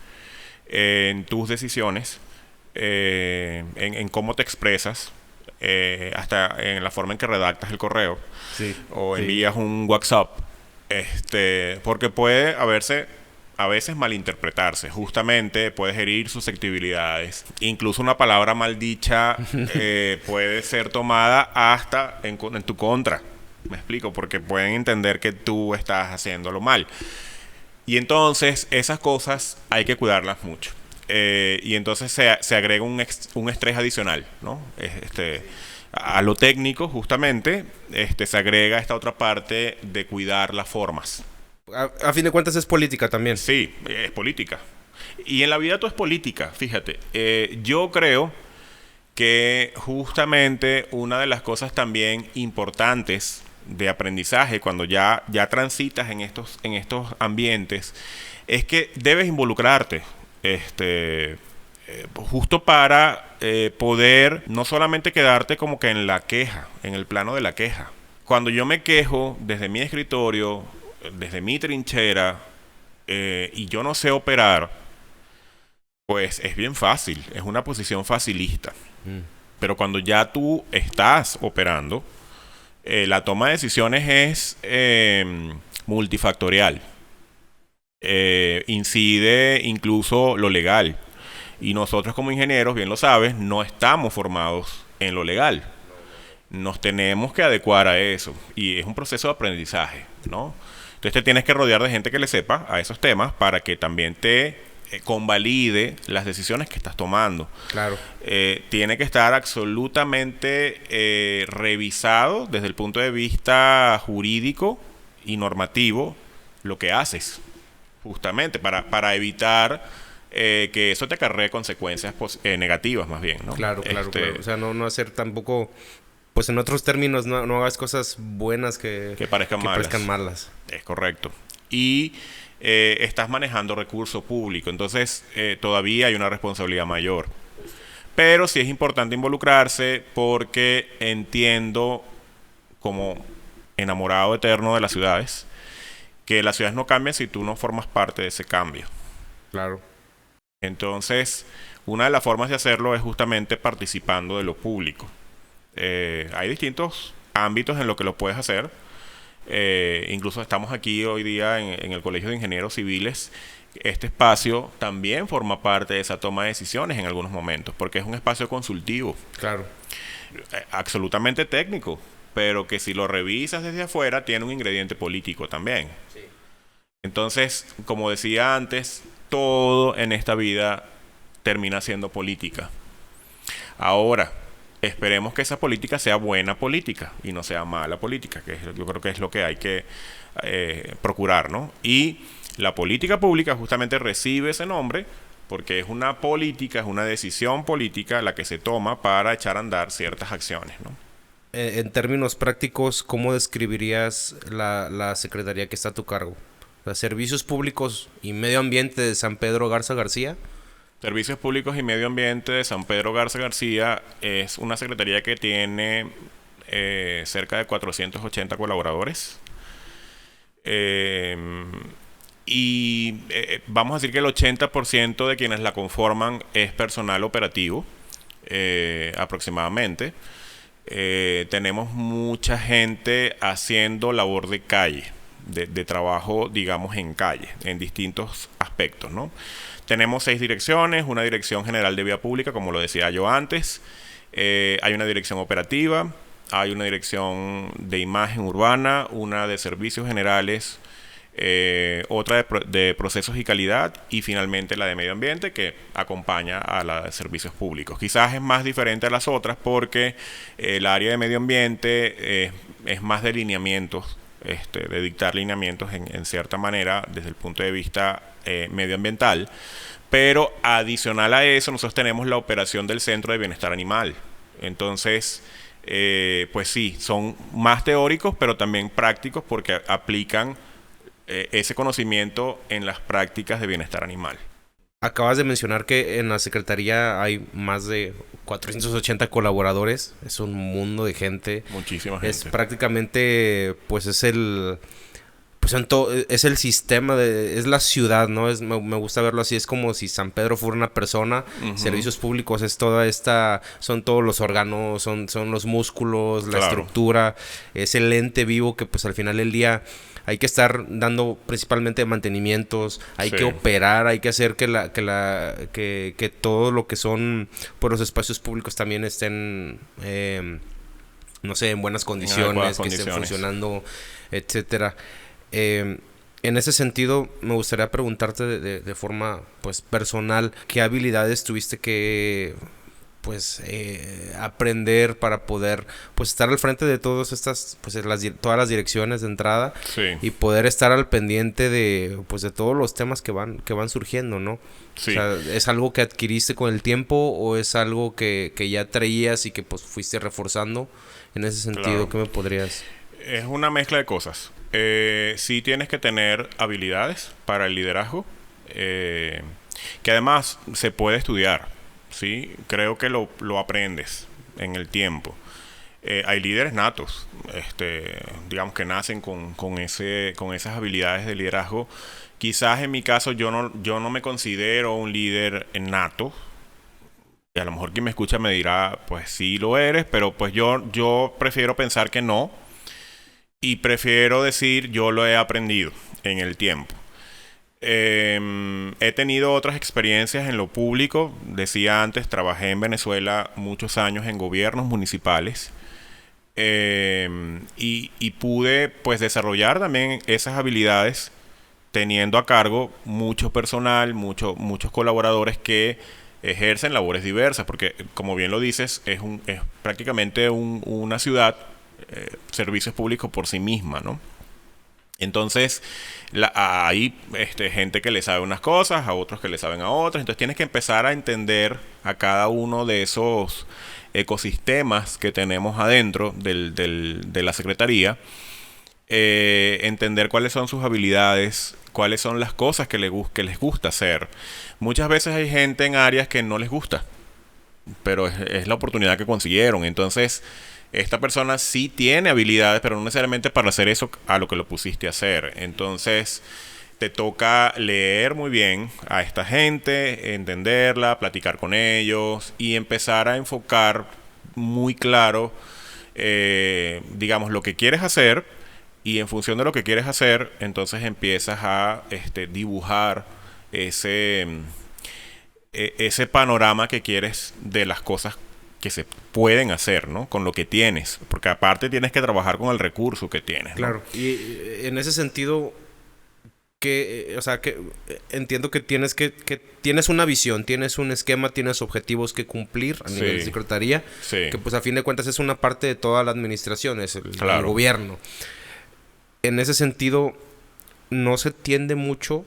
en tus decisiones, en cómo te expresas, hasta en la forma en que redactas el correo, Sí. o envías un WhatsApp, porque puede a veces malinterpretarse. Justamente puedes herir susceptibilidades. Incluso una palabra mal dicha puede ser tomada hasta en tu contra. Me explico, porque pueden entender que tú estás haciéndolo mal. Y entonces esas cosas hay que cuidarlas mucho. Y entonces se agrega un estrés adicional, ¿no? A lo técnico, justamente, se agrega esta otra parte de cuidar las formas. A fin de cuentas es política también. Sí, es política. Y en la vida todo es política, fíjate. Yo creo que justamente una de las cosas también importantes de aprendizaje cuando ya transitas en estos ambientes es que debes involucrarte, justo para poder no solamente quedarte como que en la queja, en el plano de la queja. Cuando yo me quejo desde mi escritorio, desde mi trinchera, y yo no sé operar, pues es bien fácil, es una posición facilista. Pero cuando ya tú estás operando, la toma de decisiones es multifactorial. Incide incluso lo legal. Y nosotros como ingenieros, bien lo sabes, no estamos formados en lo legal. Nos tenemos que adecuar a eso. Y es un proceso de aprendizaje, ¿no? Entonces te tienes que rodear de gente que le sepa a esos temas para que también te convalide las decisiones que estás tomando. Claro. Tiene que estar absolutamente revisado desde el punto de vista jurídico y normativo lo que haces, justamente para evitar que eso te acarree consecuencias negativas más bien, ¿no? Claro. O sea, no hacer tampoco... Pues en otros términos, no hagas cosas buenas que parezcan malas. malas. Es correcto. y estás manejando recurso público. Entonces, todavía hay una responsabilidad mayor. Pero sí es importante involucrarse porque entiendo, como enamorado eterno de las ciudades, que las ciudades no cambian si tú no formas parte de ese cambio. Claro. Entonces, una de las formas de hacerlo es justamente participando de lo público. Hay distintos ámbitos en los que lo puedes hacer. Incluso estamos aquí hoy día en el Colegio de Ingenieros Civiles. Este espacio también forma parte de esa toma de decisiones en algunos momentos, porque es un espacio consultivo. Claro. Absolutamente técnico, pero que si lo revisas desde afuera tiene un ingrediente político también. Sí. Entonces, como decía antes, todo en esta vida termina siendo política. Ahora, esperemos que esa política sea buena política y no sea mala política, que yo creo que es lo que hay que procurar, ¿no? Y la política pública justamente recibe ese nombre porque es una política, es una decisión política la que se toma para echar a andar ciertas acciones, ¿no? En términos prácticos, ¿cómo describirías la secretaría que está a tu cargo? ¿Los Servicios Públicos y Medio Ambiente de San Pedro Garza García? Servicios Públicos y Medio Ambiente de San Pedro Garza García es una secretaría que tiene cerca de 480 colaboradores. Y vamos a decir que el 80% de quienes la conforman es personal operativo, aproximadamente. Tenemos mucha gente haciendo labor de calle, de trabajo, digamos, en calle, en distintos aspectos, ¿no? Tenemos 6 direcciones, una dirección general de vía pública, como lo decía yo antes, hay una dirección operativa, hay una dirección de imagen urbana, una de servicios generales, otra de procesos y calidad, y finalmente la de medio ambiente, que acompaña a la de servicios públicos. Quizás es más diferente a las otras porque el área de medio ambiente es más de lineamientos, de dictar lineamientos en cierta manera desde el punto de vista medioambiental, pero adicional a eso nosotros tenemos la operación del Centro de Bienestar Animal. Entonces, pues sí, son más teóricos pero también prácticos porque aplican ese conocimiento en las prácticas de bienestar animal. Acabas de mencionar que en la Secretaría hay más de 480 colaboradores. Es un mundo de gente. Muchísima gente. Es prácticamente, pues es el... Pues es el sistema, es la ciudad, ¿no? Me gusta verlo así, es como si San Pedro fuera una persona. Uh-huh. Servicios públicos es toda esta, son todos los órganos, son los músculos, la estructura, es el ente vivo que pues al final del día hay que estar dando principalmente mantenimientos, hay que operar, hay que hacer que todo lo que son pues, los espacios públicos también estén, no sé, en buenas condiciones, que estén funcionando, etcétera. En ese sentido, me gustaría preguntarte de forma pues personal, ¿qué habilidades tuviste que pues aprender para poder pues estar al frente de todas estas pues todas las direcciones de entrada y poder estar al pendiente de pues de todos los temas que van surgiendo, ¿no? Sí. O sea, ¿es algo que adquiriste con el tiempo o es algo que ya traías y que pues fuiste reforzando? En ese sentido, claro. ¿Qué me podrías...? Es una mezcla de cosas. Sí tienes que tener habilidades para el liderazgo, que además se puede estudiar, ¿sí? Creo que lo aprendes en el tiempo. Hay líderes natos, digamos que nacen con esas habilidades de liderazgo. Quizás en mi caso yo no me considero un líder nato. Y a lo mejor quien me escucha me dirá, pues sí lo eres, pero pues yo prefiero pensar que no. Y prefiero decir, yo lo he aprendido en el tiempo. He tenido otras experiencias en lo público. Decía antes, trabajé en Venezuela muchos años en gobiernos municipales. Y pude pues desarrollar también esas habilidades teniendo a cargo mucho personal, muchos colaboradores que ejercen labores diversas. Porque, como bien lo dices, es prácticamente una ciudad... servicios públicos por sí misma, ¿no? Entonces hay gente que le sabe unas cosas, a otros que le saben a otras. Entonces tienes que empezar a entender a cada uno de esos ecosistemas que tenemos adentro de la Secretaría entender cuáles son sus habilidades, cuáles son las cosas que que les gusta hacer. Muchas veces hay gente en áreas que no les gusta, pero es la oportunidad que consiguieron. Entonces, esta persona sí tiene habilidades, pero no necesariamente para hacer eso a lo que lo pusiste a hacer. Entonces, te toca leer muy bien a esta gente, entenderla, platicar con ellos y empezar a enfocar muy claro, digamos, lo que quieres hacer. Y en función de lo que quieres hacer, entonces empiezas a dibujar ese panorama que quieres de las cosas que se pueden hacer, ¿no? Con lo que tienes. Porque aparte tienes que trabajar con el recurso que tienes, ¿no? Claro. Y en ese sentido, o sea, que entiendo que tienes una visión, tienes un esquema, tienes objetivos que cumplir a nivel de secretaría, que pues a fin de cuentas es una parte de toda la administración, es el gobierno. En ese sentido, no se tiende mucho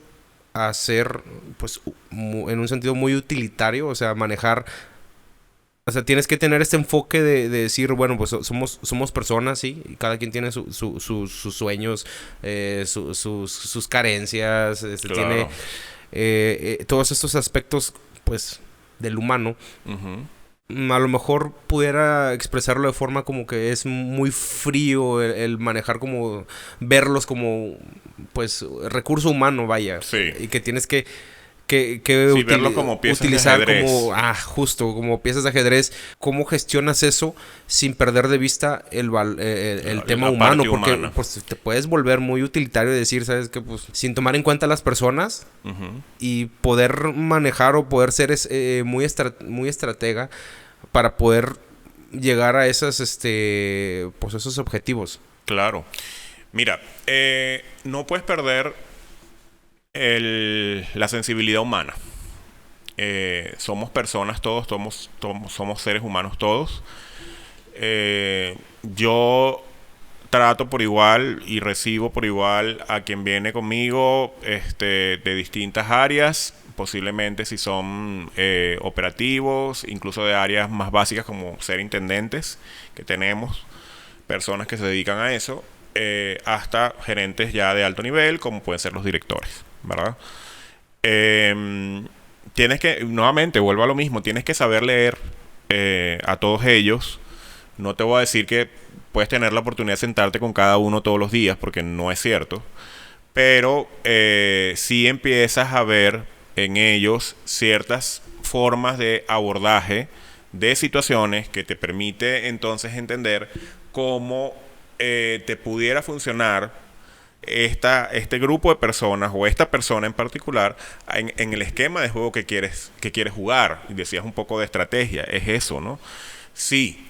a ser, pues, en un sentido muy utilitario, o sea, manejar. O sea, tienes que tener este enfoque de decir, bueno, pues somos personas, sí, y cada quien tiene sus sueños, sus carencias, tiene todos estos aspectos, pues, del humano. A lo mejor pudiera expresarlo de forma como que es muy frío el manejar, como verlos como, pues, recurso humano, vaya. Sí. Y que tienes que verlo como piezas utilizar de ajedrez. Justo, como piezas de ajedrez. ¿Cómo gestionas eso sin perder de vista el tema humano? Porque pues, te puedes volver muy utilitario y decir, ¿sabes qué? Pues, sin tomar en cuenta a las personas y poder manejar o poder ser muy estratega para poder llegar a esas, pues, esos objetivos. Claro. Mira, no puedes perder la sensibilidad humana. Somos personas todos, somos seres humanos todos. Yo trato por igual y recibo por igual a quien viene conmigo de distintas áreas, posiblemente si son operativos, incluso de áreas más básicas como ser intendentes, que tenemos personas que se dedican a eso, hasta gerentes ya de alto nivel, como pueden ser los directores, ¿verdad? Tienes que, nuevamente, vuelvo a lo mismo, tienes que saber leer a todos ellos. No te voy a decir que puedes tener la oportunidad de sentarte con cada uno todos los días, porque no es cierto. Pero sí empiezas a ver en ellos ciertas formas de abordaje de situaciones que te permite entonces entender cómo te pudiera funcionar este grupo de personas o esta persona en particular en el esquema de juego que quieres jugar. Y decías un poco de estrategia, es eso, ¿no? Sí,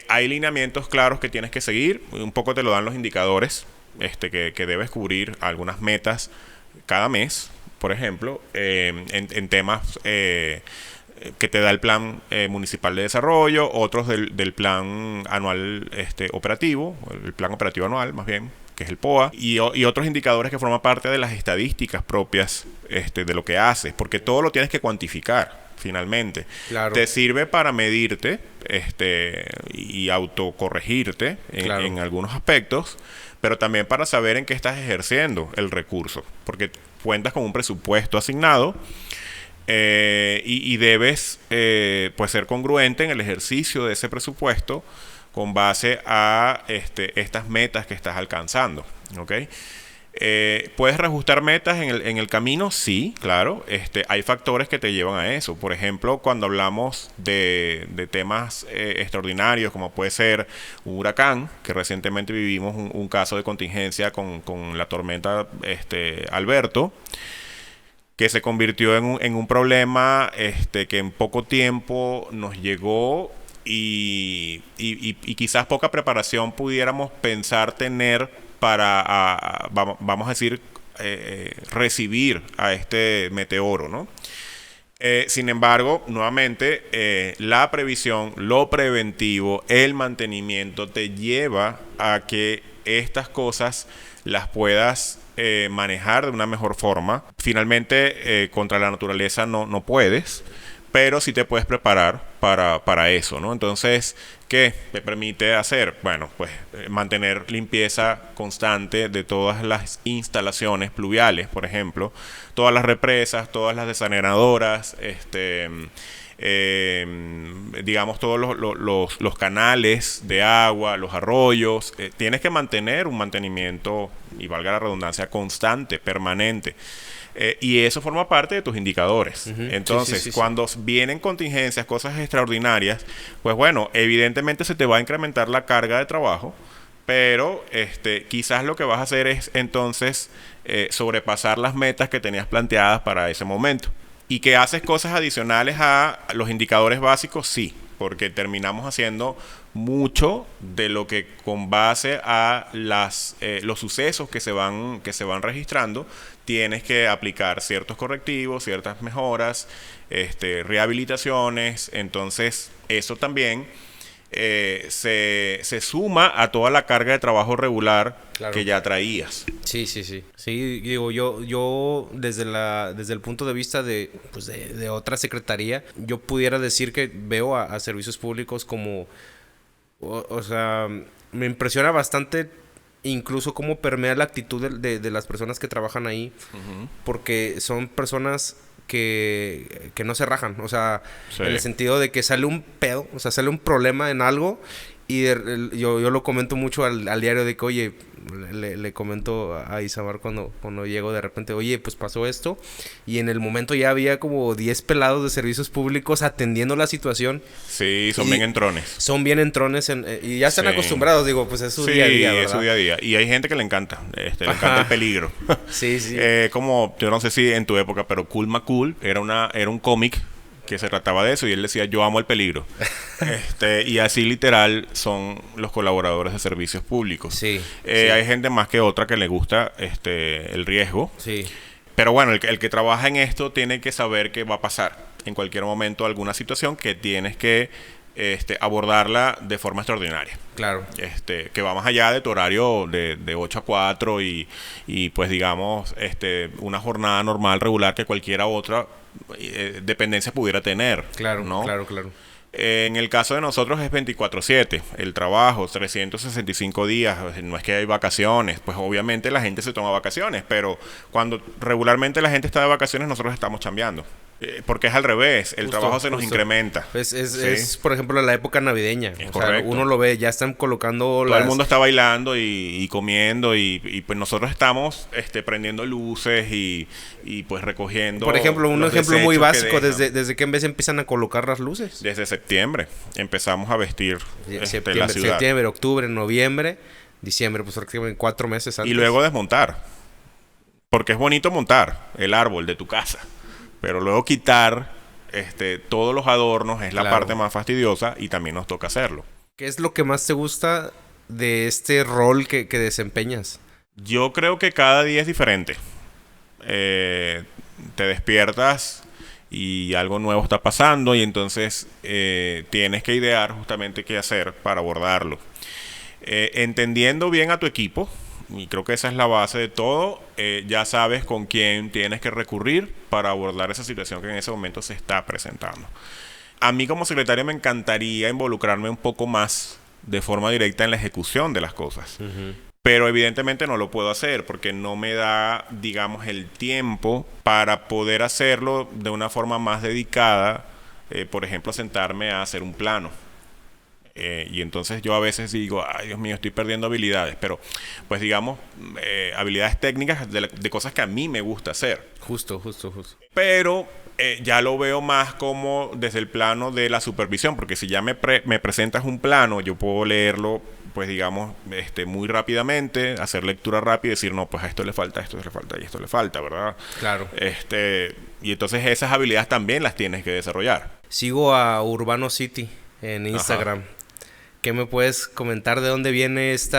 hay lineamientos claros que tienes que seguir, un poco te lo dan los indicadores que debes cubrir algunas metas cada mes, por ejemplo, en temas que te da el plan municipal de desarrollo, otros del plan anual operativo, el plan operativo anual más bien, que es el POA, y otros indicadores que forman parte de las estadísticas propias de lo que haces, porque todo lo tienes que cuantificar finalmente. Claro. Te sirve para medirte y autocorregirte en algunos aspectos, pero también para saber en qué estás ejerciendo el recurso, porque cuentas con un presupuesto asignado y debes pues ser congruente en el ejercicio de ese presupuesto con base a estas metas que estás alcanzando, ¿ok? ¿Puedes reajustar metas en el camino? Sí, claro. Hay factores que te llevan a eso. Por ejemplo, cuando hablamos de temas extraordinarios, como puede ser un huracán, que recientemente vivimos un caso de contingencia con la tormenta Alberto, que se convirtió en un problema que en poco tiempo nos llegó y quizás poca preparación pudiéramos pensar tener para, vamos a decir, recibir a este meteoro, ¿no? Sin embargo, nuevamente, la previsión, lo preventivo, el mantenimiento te lleva a que estas cosas las puedas manejar de una mejor forma. Finalmente, contra la naturaleza no puedes, pero sí te puedes preparar para eso, ¿no? Entonces, ¿qué te permite hacer? Bueno, pues mantener limpieza constante de todas las instalaciones pluviales, por ejemplo, todas las represas, todas las desalinadoras, digamos todos los canales de agua, los arroyos. Tienes que mantener un mantenimiento, y valga la redundancia, constante, permanente. Y eso forma parte de tus indicadores. Entonces, cuando vienen contingencias, cosas extraordinarias, pues bueno, evidentemente se te va a incrementar la carga de trabajo, pero quizás lo que vas a hacer es entonces sobrepasar las metas que tenías planteadas para ese momento. Y que haces cosas adicionales a los indicadores básicos, sí, porque terminamos haciendo mucho de lo que con base a los sucesos que se van registrando, tienes que aplicar ciertos correctivos, ciertas mejoras, rehabilitaciones. Entonces eso también se suma a toda la carga de trabajo regular, claro, que ya traías. Sí. Sí, digo, yo desde el punto de vista de otra secretaría, yo pudiera decir que veo a servicios públicos como, o sea, me impresiona bastante incluso cómo permea la actitud de las personas que trabajan ahí, porque son personas que no se rajan, o sea, en el sentido de que sale un pedo, o sea, sale un problema en algo y yo lo comento mucho al diario de que, oye, le comento a Isamar cuando llego de repente, oye, pues pasó esto, y en el momento ya había como 10 pelados de servicios públicos atendiendo la situación. Sí, son bien entrones. Son bien entrones y ya están acostumbrados, digo, pues es su día a día, ¿verdad? Es su día a día. Y hay gente que le encanta, le encanta el peligro. Sí. Como, yo no sé si en tu época, pero Cool McCool era un cómic que se trataba de eso, y él decía, yo amo el peligro. Y así literal son los colaboradores de servicios públicos. Sí. Hay gente más que otra que le gusta el riesgo. Sí. Pero bueno, el que trabaja en esto tiene que saber que va a pasar en cualquier momento alguna situación que tienes que abordarla de forma extraordinaria. Claro. Que va más allá de tu horario de 8 a 4 y pues digamos una jornada normal, regular, que cualquiera otra dependencia pudiera tener. Claro, ¿no? Claro. En el caso de nosotros es 24/7, el trabajo, 365 días, no es que hay vacaciones, pues obviamente la gente se toma vacaciones, pero cuando regularmente la gente está de vacaciones, nosotros estamos chambeando. Porque es al revés, el trabajo se nos incrementa. Es, por ejemplo, la época navideña. Es correcto. Uno lo ve, ya están colocando todo el mundo está bailando y comiendo y pues nosotros estamos prendiendo luces y pues recogiendo. Por ejemplo, un ejemplo muy básico, ¿desde qué mes empiezan a colocar las luces? Desde septiembre empezamos a vestir la ciudad. Septiembre, octubre, noviembre, diciembre, pues prácticamente 4 meses antes. Y luego desmontar. Porque es bonito montar el árbol de tu casa, pero luego quitar todos los adornos es la parte más fastidiosa, y también nos toca hacerlo. ¿Qué es lo que más te gusta de este rol que desempeñas? Yo creo que cada día es diferente. Te despiertas y algo nuevo está pasando, y entonces tienes que idear justamente qué hacer para abordarlo. Entendiendo bien a tu equipo, y creo que esa es la base de todo, ya sabes con quién tienes que recurrir para abordar esa situación que en ese momento se está presentando. A mí como secretario me encantaría involucrarme un poco más de forma directa en la ejecución de las cosas. Pero evidentemente no lo puedo hacer porque no me da, digamos, el tiempo para poder hacerlo de una forma más dedicada. Por ejemplo, sentarme a hacer un plano. Y entonces yo a veces digo, ay Dios mío, estoy perdiendo habilidades, pero pues digamos habilidades técnicas de cosas que a mí me gusta hacer. Justo. Pero ya lo veo más como desde el plano de la supervisión, porque si ya me presentas un plano, yo puedo leerlo, pues digamos, muy rápidamente, hacer lectura rápida y decir, no, pues a esto le falta, esto le falta y esto le falta, ¿verdad? Claro. Y entonces esas habilidades también las tienes que desarrollar. Sigo a Urbano City en Instagram. Ajá. ¿Qué me puedes comentar de dónde viene este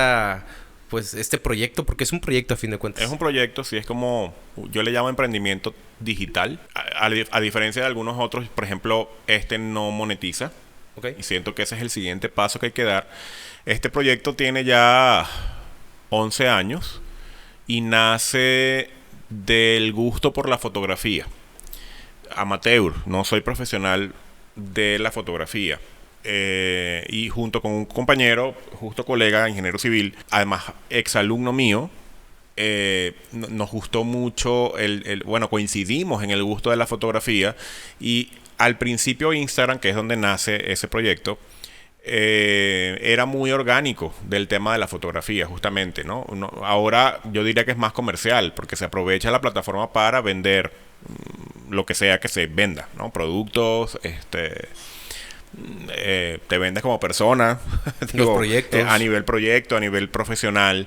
proyecto? Porque es un proyecto a fin de cuentas. Es un proyecto, sí, es como, yo le llamo emprendimiento digital. A diferencia de algunos otros, por ejemplo, no monetiza. Okay. Y siento que ese es el siguiente paso que hay que dar. Este proyecto tiene ya 11 años y nace del gusto por la fotografía. amateur, no soy profesional de la fotografía. Y junto con un compañero, justo colega, ingeniero civil, además exalumno mío, nos gustó mucho bueno, coincidimos en el gusto de la fotografía, y al principio Instagram, que es donde nace ese proyecto, era muy orgánico del tema de la fotografía, justamente, ¿no? Ahora yo diría que es más comercial, porque se aprovecha la plataforma para vender lo que sea que se venda, ¿no? Productos, te vendes como persona, los proyectos, a nivel proyecto, a nivel profesional.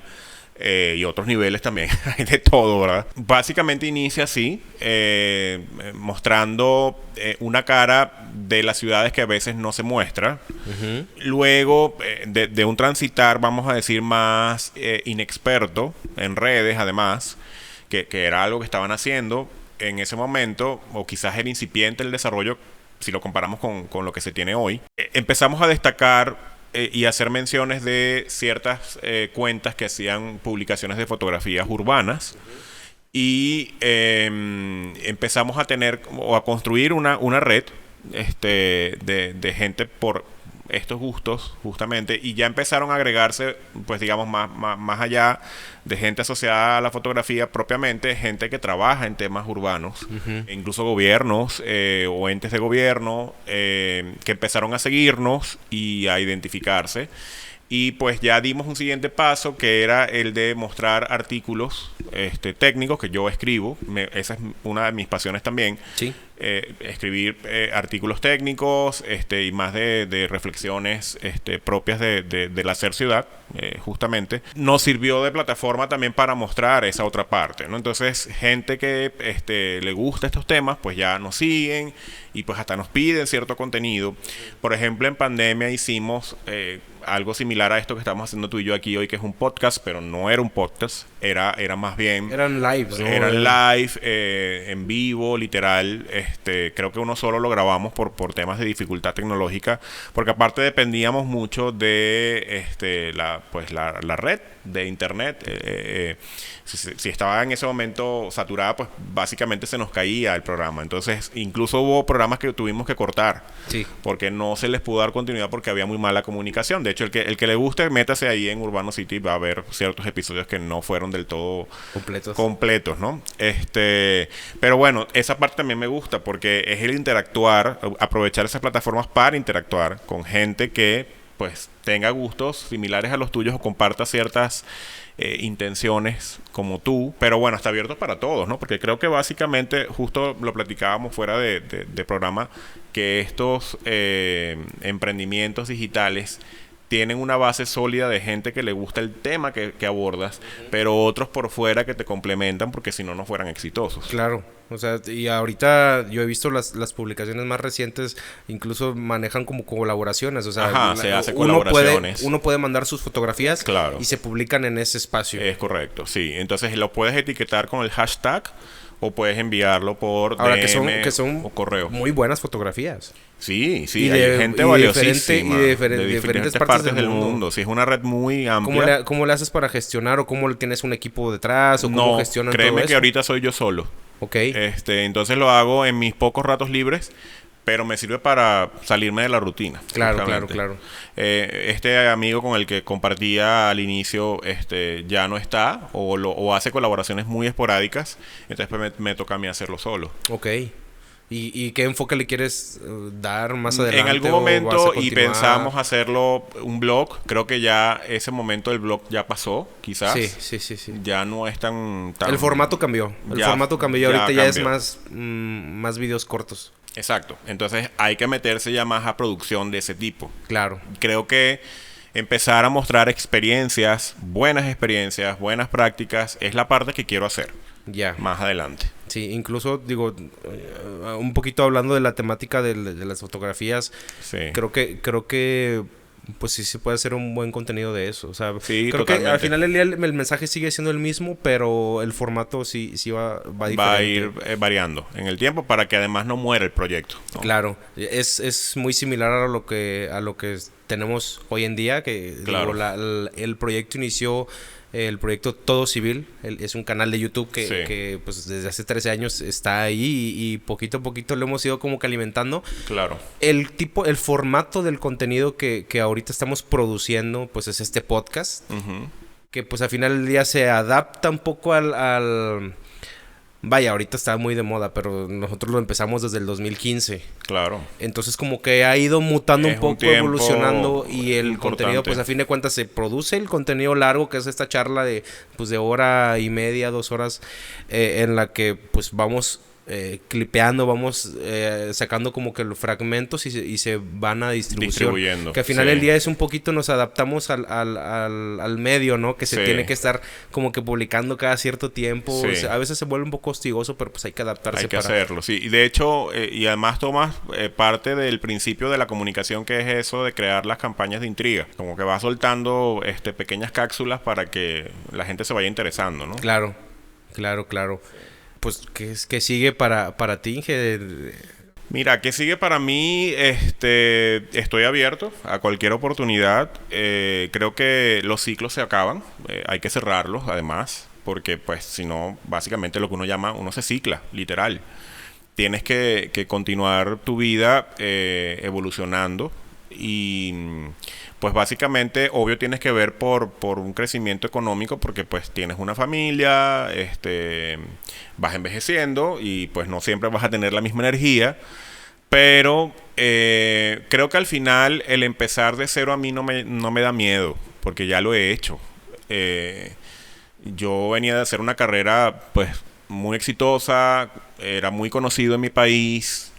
Y otros niveles también, hay de todo, ¿verdad? Básicamente inicia así, mostrando una cara de las ciudades que a veces no se muestra. Uh-huh. Luego, de un transitar, vamos a decir, más inexperto en redes, además, que era algo que estaban haciendo en ese momento, o quizás era incipiente el desarrollo, si lo comparamos con lo que se tiene hoy. Empezamos a destacar y hacer menciones de ciertas cuentas que hacían publicaciones de fotografías urbanas. Uh-huh. Y empezamos a tener o a construir una red de gente por estos gustos, justamente, y ya empezaron a agregarse, pues digamos, más allá de gente asociada a la fotografía propiamente, gente que trabaja en temas urbanos, uh-huh. Incluso gobiernos o entes de gobierno que empezaron a seguirnos y a identificarse. Y pues ya dimos un siguiente paso, que era el de mostrar artículos técnicos que yo escribo. Esa es una de mis pasiones también. Sí. Escribir artículos técnicos y más de reflexiones propias del hacer ciudad, justamente. Nos sirvió de plataforma también para mostrar esa otra parte, ¿no? Entonces, gente que le gusta estos temas, pues ya nos siguen y pues hasta nos piden cierto contenido. Por ejemplo, en pandemia hicimos algo similar a esto que estamos haciendo tú y yo aquí hoy, que es un podcast, pero no era un podcast, era más bien... Eran lives, ¿no? Eran live, en vivo, literal. Creo que uno solo lo grabamos por temas de dificultad tecnológica, porque aparte dependíamos mucho de la red de internet. Si estaba en ese momento saturada, pues básicamente se nos caía el programa. Entonces, incluso hubo programas que tuvimos que cortar, sí, porque no se les pudo dar continuidad porque había muy mala comunicación. De hecho, el que le guste, métase ahí en Urbano City, va a ver ciertos episodios que no fueron del todo completos, ¿no? Pero bueno, esa parte también me gusta, porque es el interactuar, aprovechar esas plataformas para interactuar con gente que pues tenga gustos similares a los tuyos o comparta ciertas intenciones como tú, pero bueno, está abierto para todos, ¿no? Porque creo que básicamente, justo lo platicábamos fuera de programa, que estos emprendimientos digitales tienen una base sólida de gente que le gusta el tema que abordas, pero otros por fuera que te complementan, porque si no, no fueran exitosos. Claro. O sea, y ahorita yo he visto las publicaciones más recientes, incluso manejan como colaboraciones. O sea, se hace colaboraciones. Uno puede mandar sus fotografías, claro, y se publican en ese espacio. Es correcto, sí. Entonces lo puedes etiquetar con el hashtag o puedes enviarlo por ahora, DM que son o correo. Muy buenas fotografías. Sí, hay gente valiosísima de diferentes partes del mundo. Sí, es una red muy amplia. ¿Cómo le haces para gestionar? ¿O cómo tienes un equipo detrás? ¿O cómo gestionan todo eso? Créeme que ahorita soy yo solo. Ok. Entonces lo hago en mis pocos ratos libres, pero me sirve para salirme de la rutina. Claro. Este amigo con el que compartía al inicio ya no está, o hace colaboraciones muy esporádicas, entonces pues me toca a mí hacerlo solo. Ok. ¿Y qué enfoque le quieres dar más adelante? En algún momento, y pensamos hacerlo un blog. Creo que ya ese momento del blog ya pasó, quizás. Sí. Ya no es tan... El formato cambió. El formato cambió y ahorita ya es más videos cortos. Exacto. Entonces hay que meterse ya más a producción de ese tipo. Claro. Creo que empezar a mostrar buenas prácticas, es la parte que quiero hacer. Ya. Más adelante. Sí, incluso, digo, un poquito hablando de la temática de las fotografías, sí. Creo que pues sí se puede hacer un buen contenido de eso. O sea, sí, creo totalmente. que al final del día el mensaje sigue siendo el mismo, pero el formato sí va diferente. Va a ir variando en el tiempo para que además no muera el proyecto, ¿no? Claro, es muy similar a lo que tenemos hoy en día, que claro. digo, el proyecto inició el proyecto Todo Civil. Es un canal de YouTube Sí. que pues desde hace 13 años está ahí y poquito a poquito lo hemos ido como que alimentando. Claro. El formato del contenido que ahorita estamos produciendo, pues es este podcast, Ujú. que pues al final del día se adapta un poco al... Vaya, ahorita está muy de moda, pero nosotros lo empezamos desde el 2015. Claro. Entonces como que ha ido mutando Es un un poco, tiempo evolucionando y el importante. contenido, pues a fin de cuentas se produce el contenido largo, que es esta charla de pues de hora y media, 2 horas, en la que pues vamos clipeando, vamos sacando como que los fragmentos y se van a Distribuyendo, que al final sí. del día es un poquito nos adaptamos al medio, ¿no? Que se Sí. tiene que estar como que publicando cada cierto tiempo. Sí. O sea, a veces se vuelve un poco hostigoso, pero pues hay que adaptarse. Hay que hacerlo, sí. Y de hecho, y además tomas parte del principio de la comunicación, que es eso de crear las campañas de intriga. Como que vas soltando pequeñas cápsulas para que la gente se vaya interesando, ¿no? Claro. Pues, ¿qué sigue para ti, Inge? Mira, ¿qué sigue para mí? Estoy abierto a cualquier oportunidad. Creo que los ciclos se acaban. Hay que cerrarlos, además, porque pues si no, básicamente lo que uno se cicla, literal. Tienes que continuar tu vida evolucionando y pues básicamente, obvio, tienes que ver por un crecimiento económico, porque pues tienes una familia, vas envejeciendo y pues no siempre vas a tener la misma energía, pero creo que al final el empezar de cero a mí no me da miedo, porque ya lo he hecho. Yo venía de hacer una carrera pues muy exitosa, era muy conocido en mi país,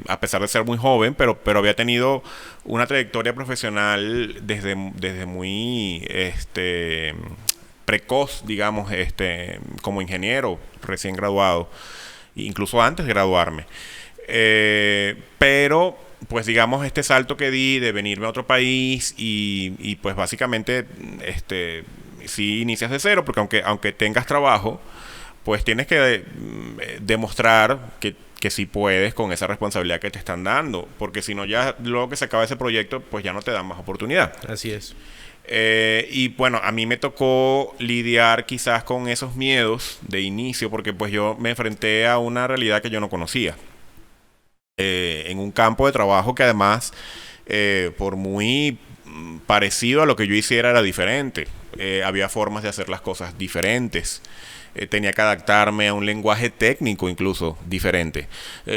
a pesar de ser muy joven, pero había tenido una trayectoria profesional desde muy precoz, digamos, como ingeniero recién graduado, incluso antes de graduarme. Pero pues digamos, este salto que di de venirme a otro país y pues básicamente sí inicias de cero, porque aunque tengas trabajo, pues tienes que demostrar que sí puedes con esa responsabilidad que te están dando, porque si no, ya luego que se acaba ese proyecto, pues ya no te dan más oportunidad. Así es. Y bueno, a mí me tocó lidiar quizás con esos miedos de inicio, porque pues yo me enfrenté a una realidad que yo no conocía, en un campo de trabajo que además, por muy parecido a lo que yo hiciera, era diferente. Había formas de hacer las cosas diferentes. Tenía que adaptarme a un lenguaje técnico incluso diferente.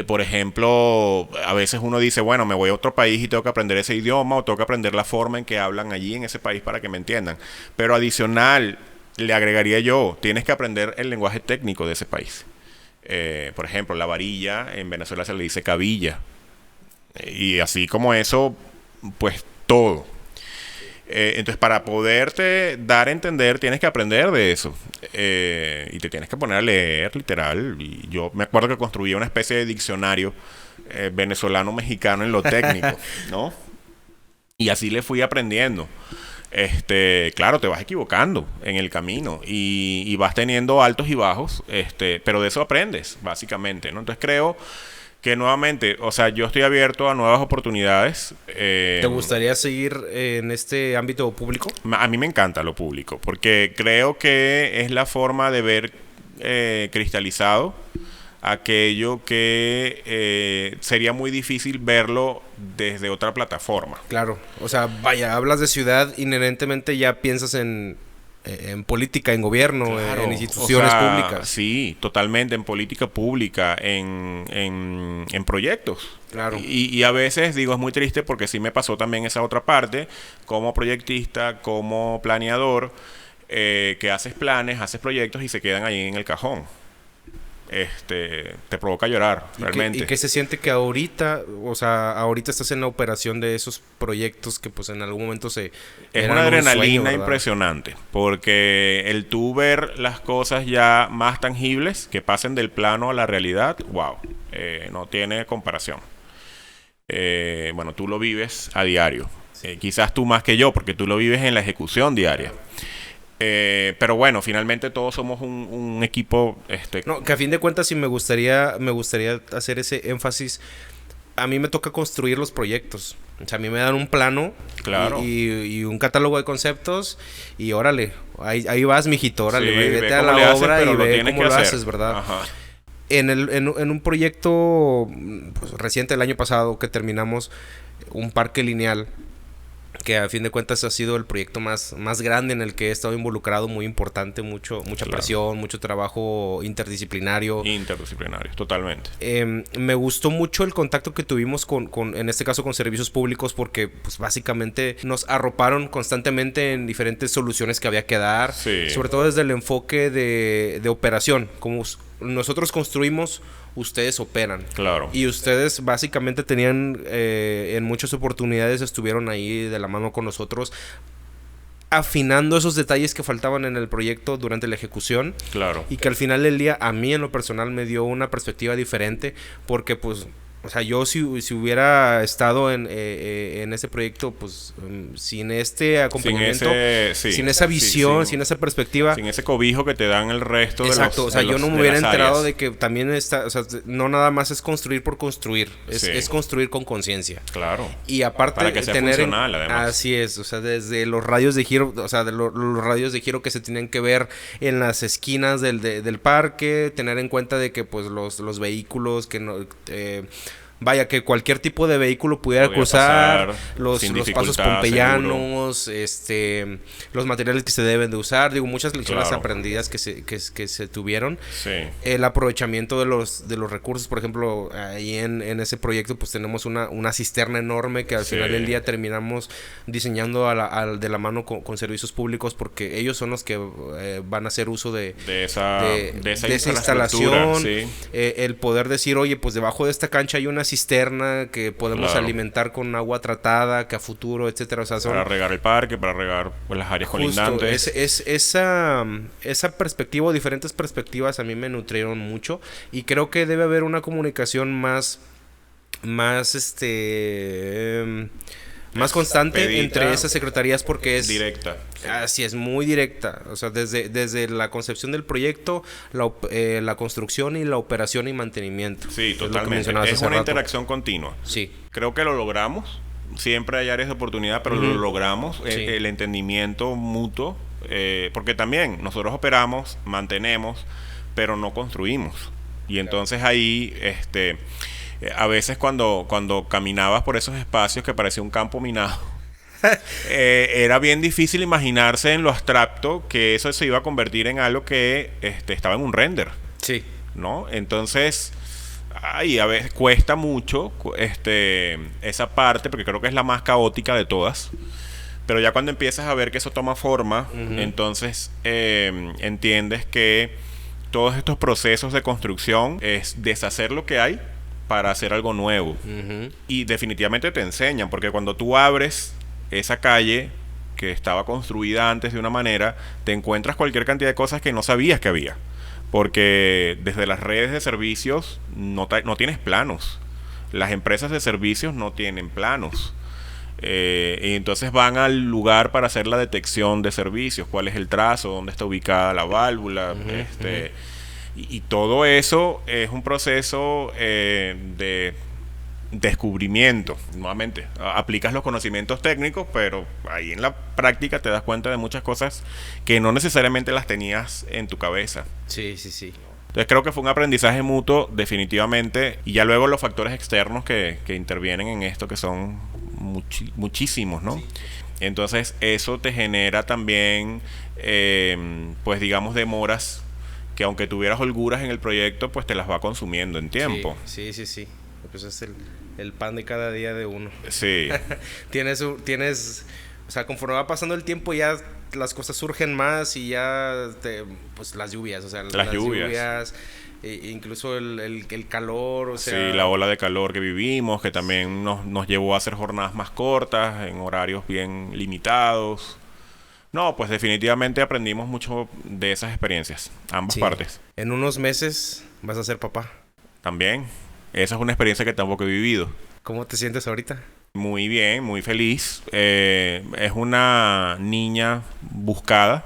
Por ejemplo, a veces uno dice, bueno, me voy a otro país y tengo que aprender ese idioma, o tengo que aprender la forma en que hablan allí en ese país para que me entiendan. Pero adicional, le agregaría yo, tienes que aprender el lenguaje técnico de ese país. Por ejemplo, la varilla en Venezuela se le dice cabilla. Y así como eso, pues todo. Entonces, para poderte dar a entender, tienes que aprender de eso. Y te tienes que poner a leer, literal. Y yo me acuerdo que construía una especie de diccionario venezolano-mexicano en lo técnico, ¿no? Y así le fui aprendiendo. Claro, te vas equivocando en el camino y vas teniendo altos y bajos, pero de eso aprendes, básicamente, ¿no? Entonces creo que nuevamente, o sea, yo estoy abierto a nuevas oportunidades. ¿Te gustaría seguir en este ámbito público? A mí me encanta lo público, porque creo que es la forma de ver cristalizado aquello que sería muy difícil verlo desde otra plataforma. Claro, o sea, vaya, hablas de ciudad, inherentemente ya piensas en política, en gobierno, Claro, en instituciones públicas. Sí, totalmente, en política pública, en proyectos. Claro. Y a veces digo, es muy triste porque sí me pasó también esa otra parte, como proyectista, como planeador, que haces planes, haces proyectos y se quedan ahí en el cajón. Te provoca llorar, realmente. ¿Y qué se siente que ahorita, o sea, ahorita estás en la operación de esos proyectos que pues en algún momento es una adrenalina impresionante, porque el tú ver las cosas ya más tangibles, que pasen del plano a la realidad, wow, no tiene comparación. Bueno, tú lo vives a diario. Quizás tú más que yo, porque tú lo vives en la ejecución diaria. Pero bueno, finalmente todos somos un equipo. No, que a fin de cuentas sí me gustaría hacer ese énfasis, a mí me toca construir los proyectos. O sea, a mí me dan un plano, claro, y un catálogo de conceptos, y órale, ahí vas, mijito, órale, sí, vete a la obra y ve cómo lo haces, ¿verdad? Ajá. En un proyecto pues, reciente, el año pasado, que terminamos un parque lineal, que a fin de cuentas ha sido el proyecto más grande en el que he estado involucrado, muy importante, mucha presión, mucho trabajo interdisciplinario. Interdisciplinario, totalmente. Me gustó mucho el contacto que tuvimos en este caso con servicios públicos, porque pues básicamente nos arroparon constantemente en diferentes soluciones que había que dar, sí, sobre todo desde el enfoque de operación, como nosotros construimos, ustedes operan. Claro. Y ustedes básicamente tenían, en muchas oportunidades estuvieron ahí de la mano con nosotros, afinando esos detalles que faltaban en el proyecto durante la ejecución. Claro. Y que al final del día, a mí en lo personal me dio una perspectiva diferente, porque pues... O sea, yo si hubiera estado en ese proyecto, pues sin este acompañamiento, sin esa visión, sin esa perspectiva, sin ese cobijo que te dan el resto. Exacto, o sea, yo no me hubiera enterado de que también está, o sea, no nada más es construir por construir, es construir con conciencia. Claro. Y aparte para que sea funcional, además. Así es, o sea, desde los radios de giro, o sea, de los radios de giro que se tenían que ver en las esquinas del parque, tener en cuenta de que pues los vehículos que no vaya, que cualquier tipo de vehículo pudiera cruzar, los pasos pompeyanos, los materiales que se deben de usar, digo, muchas lecciones aprendidas que se tuvieron. Sí. El aprovechamiento de los recursos, por ejemplo, ahí en ese proyecto pues tenemos una cisterna enorme que al final del día terminamos diseñando de la mano con servicios públicos, porque ellos son los que van a hacer uso de esa instalación. Sí. El poder decir, oye, pues debajo de esta cancha hay una cisterna que podemos alimentar con agua tratada, que a futuro, etcétera. O sea, para regar el parque, para regar pues, las áreas colindantes. Esa perspectiva, o diferentes perspectivas, a mí me nutrieron mucho, y creo que debe haber una comunicación más constante entre esas secretarías, porque es directa. Así es, muy directa. O sea, desde la concepción del proyecto, la construcción y la operación y mantenimiento. Sí, totalmente. Es una interacción continua. Sí. Creo que lo logramos. Siempre hay áreas de oportunidad, pero lo logramos. Sí. El entendimiento mutuo. Porque también nosotros operamos, mantenemos, pero no construimos. Y entonces ahí, a veces cuando caminabas por esos espacios que parecía un campo minado, era bien difícil imaginarse en lo abstracto que eso se iba a convertir en algo que estaba en un render. Sí. ¿No? Entonces, a veces cuesta mucho esa parte, porque creo que es la más caótica de todas. Pero ya cuando empiezas a ver que eso toma forma, entonces entiendes que todos estos procesos de construcción es deshacer lo que hay para hacer algo nuevo. Y definitivamente te enseñan, porque cuando tú abres esa calle que estaba construida antes de una manera, te encuentras cualquier cantidad de cosas que no sabías que había. Porque desde las redes de servicios no tienes planos. Las empresas de servicios no tienen planos. Y entonces van al lugar para hacer la detección de servicios. ¿Cuál es el trazo? ¿Dónde está ubicada la válvula? Y todo eso es un proceso de descubrimiento. Nuevamente, aplicas los conocimientos técnicos, pero ahí en la práctica te das cuenta de muchas cosas que no necesariamente las tenías en tu cabeza. Sí, sí, sí. Entonces creo que fue un aprendizaje mutuo, definitivamente, y ya luego los factores externos que intervienen en esto, que son muchísimos, ¿no? Sí. Entonces eso te genera también, pues digamos, demoras que aunque tuvieras holguras en el proyecto, pues te las va consumiendo en tiempo. Sí, sí, sí. Pues es el pan de cada día de uno. Sí. tienes, o sea, conforme va pasando el tiempo ya las cosas surgen más, y ya pues las lluvias, o sea, las lluvias, incluso el calor, o sea... Sí, la ola de calor que vivimos, que también nos llevó a hacer jornadas más cortas, en horarios bien limitados. No, pues definitivamente aprendimos mucho de esas experiencias, ambas partes. En unos meses vas a ser papá. También. Esa es una experiencia que tampoco he vivido. ¿Cómo te sientes ahorita? Muy bien, muy feliz. Es una niña buscada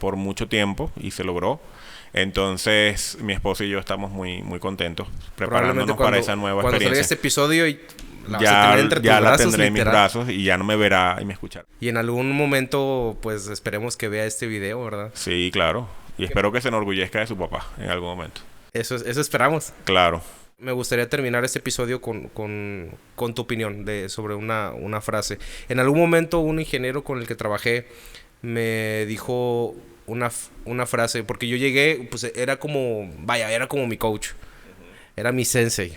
por mucho tiempo y se logró. Entonces, mi esposa y yo estamos muy, muy contentos preparándonos Cuando, para esa nueva cuando salga experiencia. este episodio y la vas a Ya, tener entre tus ya la brazos, tendré en mis literal. brazos y ya no me verá y me escuchará. Y en algún momento, pues esperemos que vea este video, ¿verdad? Sí, claro. Y espero que se enorgullezca de su papá en algún momento. Eso esperamos. Claro. Me gustaría terminar este episodio con tu opinión sobre una frase. En algún momento un ingeniero con el que trabajé me dijo una frase, porque yo llegué, pues era como mi coach, era mi sensei.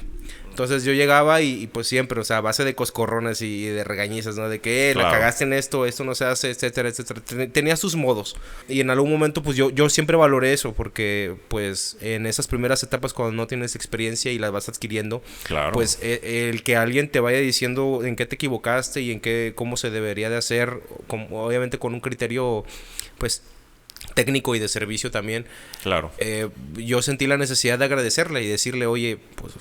Entonces yo llegaba y pues siempre, o sea, a base de coscorrones y de regañizas, ¿no? De que la Claro. cagaste en esto no se hace, etcétera, etcétera. Tenía sus modos. Y en algún momento pues yo siempre valoré eso, porque pues en esas primeras etapas cuando no tienes experiencia y las vas adquiriendo, Claro. pues el que alguien te vaya diciendo en qué te equivocaste y cómo se debería de hacer, obviamente con un criterio pues técnico y de servicio también. Claro. Yo sentí la necesidad de agradecerle y decirle, oye, pues,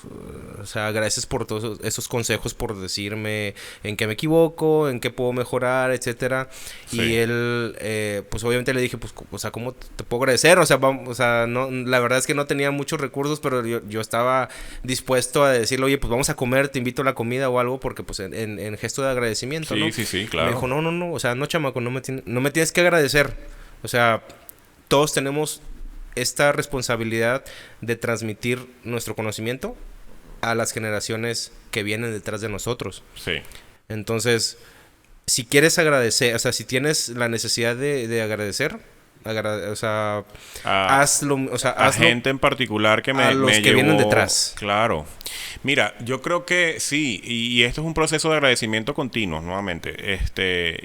o sea, gracias por todos esos consejos, por decirme en qué me equivoco, en qué puedo mejorar, etcétera. Sí. Y él, pues obviamente le dije, pues, o sea, ¿cómo te puedo agradecer? O sea, no, la verdad es que no tenía muchos recursos, pero yo estaba dispuesto a decirle, oye, pues vamos a comer, te invito a la comida o algo, porque pues en gesto de agradecimiento, Sí, ¿no? sí, claro. Me dijo, no, o sea, no, chamaco, no me tienes que agradecer. O sea, todos tenemos esta responsabilidad de transmitir nuestro conocimiento a las generaciones que vienen detrás de nosotros. Sí. Entonces, si quieres agradecer, o sea, si tienes la necesidad de agradecer, o sea, hazlo, o sea, a hazlo gente en particular que a los que vienen detrás. Claro. Mira, yo creo que sí, y esto es un proceso de agradecimiento continuo, nuevamente,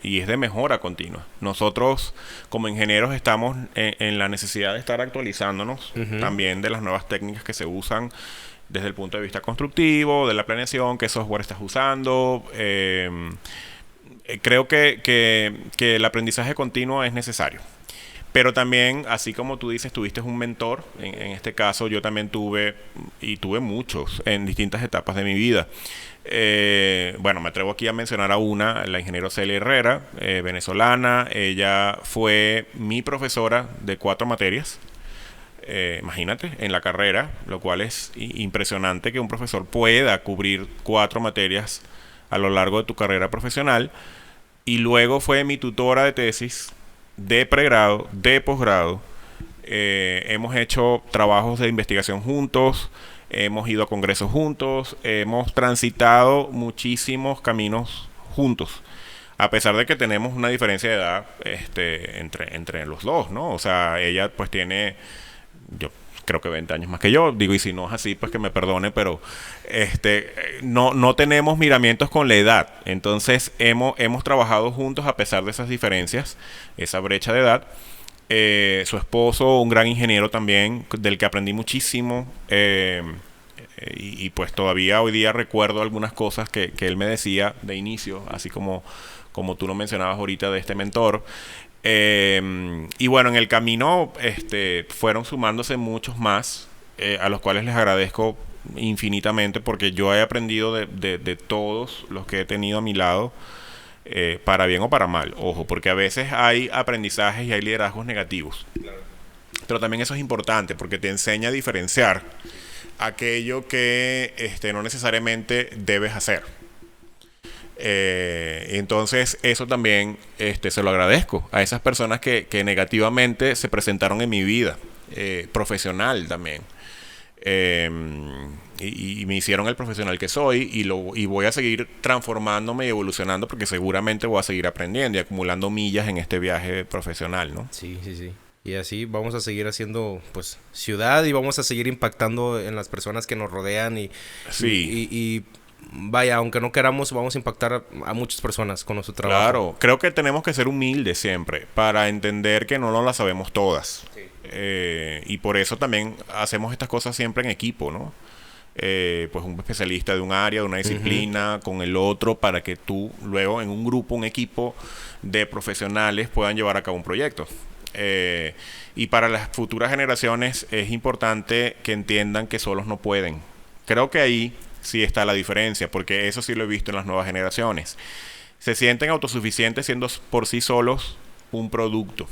y es de mejora continua. Nosotros, como ingenieros, estamos en la necesidad de estar actualizándonos también de las nuevas técnicas que se usan desde el punto de vista constructivo, de la planeación, qué software estás usando. Creo que el aprendizaje continuo es necesario. Pero también, así como tú dices, tuviste un mentor. En este caso, yo también tuve muchos en distintas etapas de mi vida. Bueno, me atrevo aquí a mencionar a una, la ingeniero Celia Herrera, venezolana. Ella fue mi profesora de 4 materias. Imagínate, en la carrera, lo cual es impresionante que un profesor pueda cubrir 4 materias a lo largo de tu carrera profesional. Y luego fue mi tutora de tesis, de pregrado, de posgrado. Hemos hecho trabajos de investigación juntos, hemos ido a congresos juntos, hemos transitado muchísimos caminos juntos, a pesar de que tenemos una diferencia de edad entre los dos, ¿no? O sea, ella pues tiene, yo creo que 20 años más que yo, digo, y si no es así, pues que me perdone, pero no tenemos miramientos con la edad. Entonces hemos trabajado juntos a pesar de esas diferencias, esa brecha de edad. Su esposo, un gran ingeniero también, del que aprendí muchísimo, y pues todavía hoy día recuerdo algunas cosas que él me decía de inicio, así como tú lo mencionabas ahorita de este mentor. Y bueno, en el camino fueron sumándose muchos más, a los cuales les agradezco infinitamente, porque yo he aprendido de todos los que he tenido a mi lado, para bien o para mal, ojo, porque a veces hay aprendizajes y hay liderazgos negativos. Claro. Pero también eso es importante, porque te enseña a diferenciar aquello que no necesariamente debes hacer. Entonces eso también se lo agradezco a esas personas que negativamente se presentaron en mi vida profesional también, y me hicieron el profesional que soy, y voy a seguir transformándome y evolucionando, porque seguramente voy a seguir aprendiendo y acumulando millas en este viaje profesional, ¿no? Sí. Y así vamos a seguir haciendo pues ciudad, y vamos a seguir impactando en las personas que nos rodean y vaya, aunque no queramos, vamos a impactar a muchas personas con nuestro trabajo. Claro, creo que tenemos que ser humildes siempre para entender que no las sabemos todas. Sí. Y por eso también hacemos estas cosas siempre en equipo, ¿no? Pues un especialista de un área, de una disciplina, con el otro, para que tú luego en un grupo, un equipo de profesionales puedan llevar a cabo un proyecto. Y para las futuras generaciones es importante que entiendan que solos no pueden. Creo que ahí sí está la diferencia, porque eso sí lo he visto en las nuevas generaciones. Se sienten autosuficientes siendo por sí solos un producto.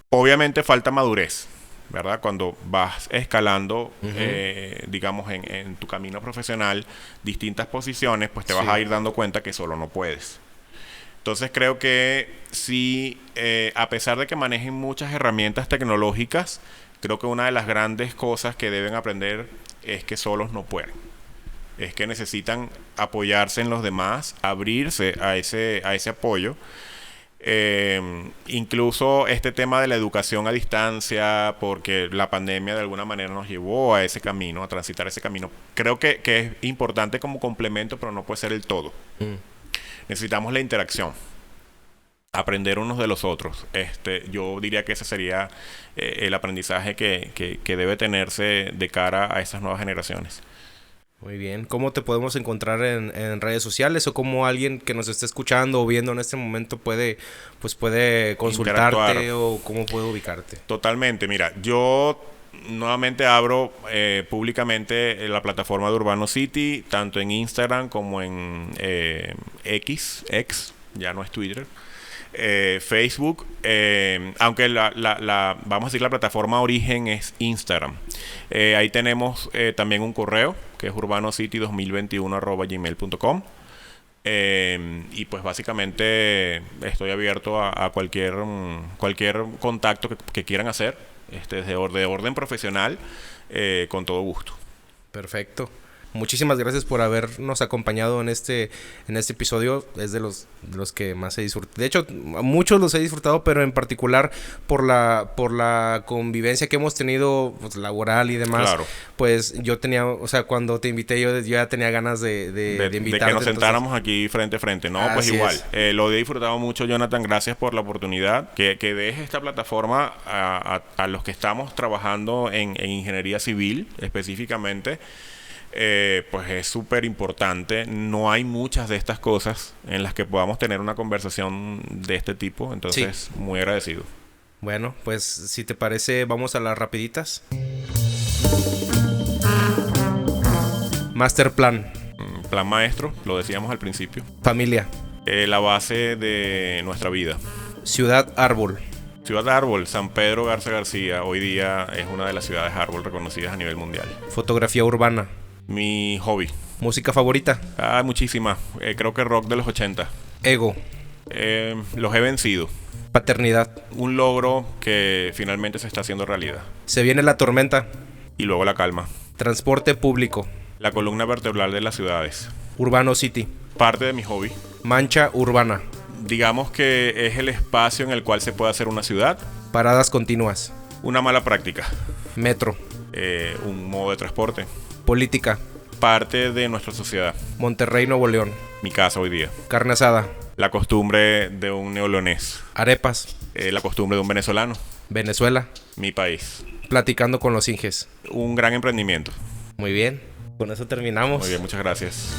Obviamente falta madurez, ¿verdad? Cuando vas escalando, digamos, en tu camino profesional, distintas posiciones, pues te vas a ir dando cuenta que solo no puedes. Entonces creo que sí, a pesar de que manejen muchas herramientas tecnológicas, creo que una de las grandes cosas que deben aprender es que solos no pueden. Es que necesitan apoyarse en los demás, abrirse a ese apoyo. Incluso este tema de la educación a distancia, porque la pandemia de alguna manera nos llevó a ese camino, a transitar ese camino. Creo que es importante como complemento, pero no puede ser el todo. Necesitamos la interacción, aprender unos de los otros. Yo diría que ese sería el aprendizaje que debe tenerse de cara a esas nuevas generaciones. Muy bien. ¿Cómo te podemos encontrar en redes sociales o cómo alguien que nos esté escuchando o viendo en este momento puede consultarte o cómo puede ubicarte? Totalmente. Mira, yo nuevamente abro públicamente la plataforma de Urbano City, tanto en Instagram como en X, ya no es Twitter. Facebook, aunque vamos a decir la plataforma origen es Instagram. Ahí tenemos también un correo que es urbanocity2021@gmail.com. Y pues básicamente estoy abierto a cualquier contacto que quieran hacer, de orden profesional, con todo gusto. Perfecto. Muchísimas gracias por habernos acompañado en este episodio. Es de los que más he disfrutado. De hecho, muchos los he disfrutado, pero en particular por la convivencia que hemos tenido, pues, laboral y demás. Claro. Pues yo tenía, o sea, cuando te invité yo ya tenía ganas de invitarte. De que nos sentáramos aquí frente a frente. No, pues igual. Lo he disfrutado mucho, Jonathan. Gracias por la oportunidad. Que deje esta plataforma a los que estamos trabajando en ingeniería civil específicamente. Pues es súper importante. No hay muchas de estas cosas en las que podamos tener una conversación de este tipo. Entonces, muy agradecido. Bueno, pues si te parece, vamos a las rapiditas. Master plan. Plan maestro, lo decíamos al principio. Familia. La base de nuestra vida. Ciudad árbol. Ciudad árbol, San Pedro Garza García. Hoy día es una de las ciudades árbol reconocidas a nivel mundial. Fotografía urbana. Mi hobby. Música favorita. Muchísimas. Creo que rock de los 80. Ego. Los he vencido. Paternidad. Un logro que finalmente se está haciendo realidad. Se viene la tormenta. Y luego la calma. Transporte público. La columna vertebral de las ciudades. Urbano City. Parte de mi hobby. Mancha urbana. Digamos que es el espacio en el cual se puede hacer una ciudad. Paradas continuas. Una mala práctica. Metro. Un modo de transporte. Política. Parte de nuestra sociedad. Monterrey, Nuevo León. Mi casa hoy día. Carne asada. La costumbre de un neolonés. Arepas. La costumbre de un venezolano. Venezuela. Mi país. Platicando con los Inges. Un gran emprendimiento. Muy bien. Con eso terminamos. Muy bien, muchas gracias.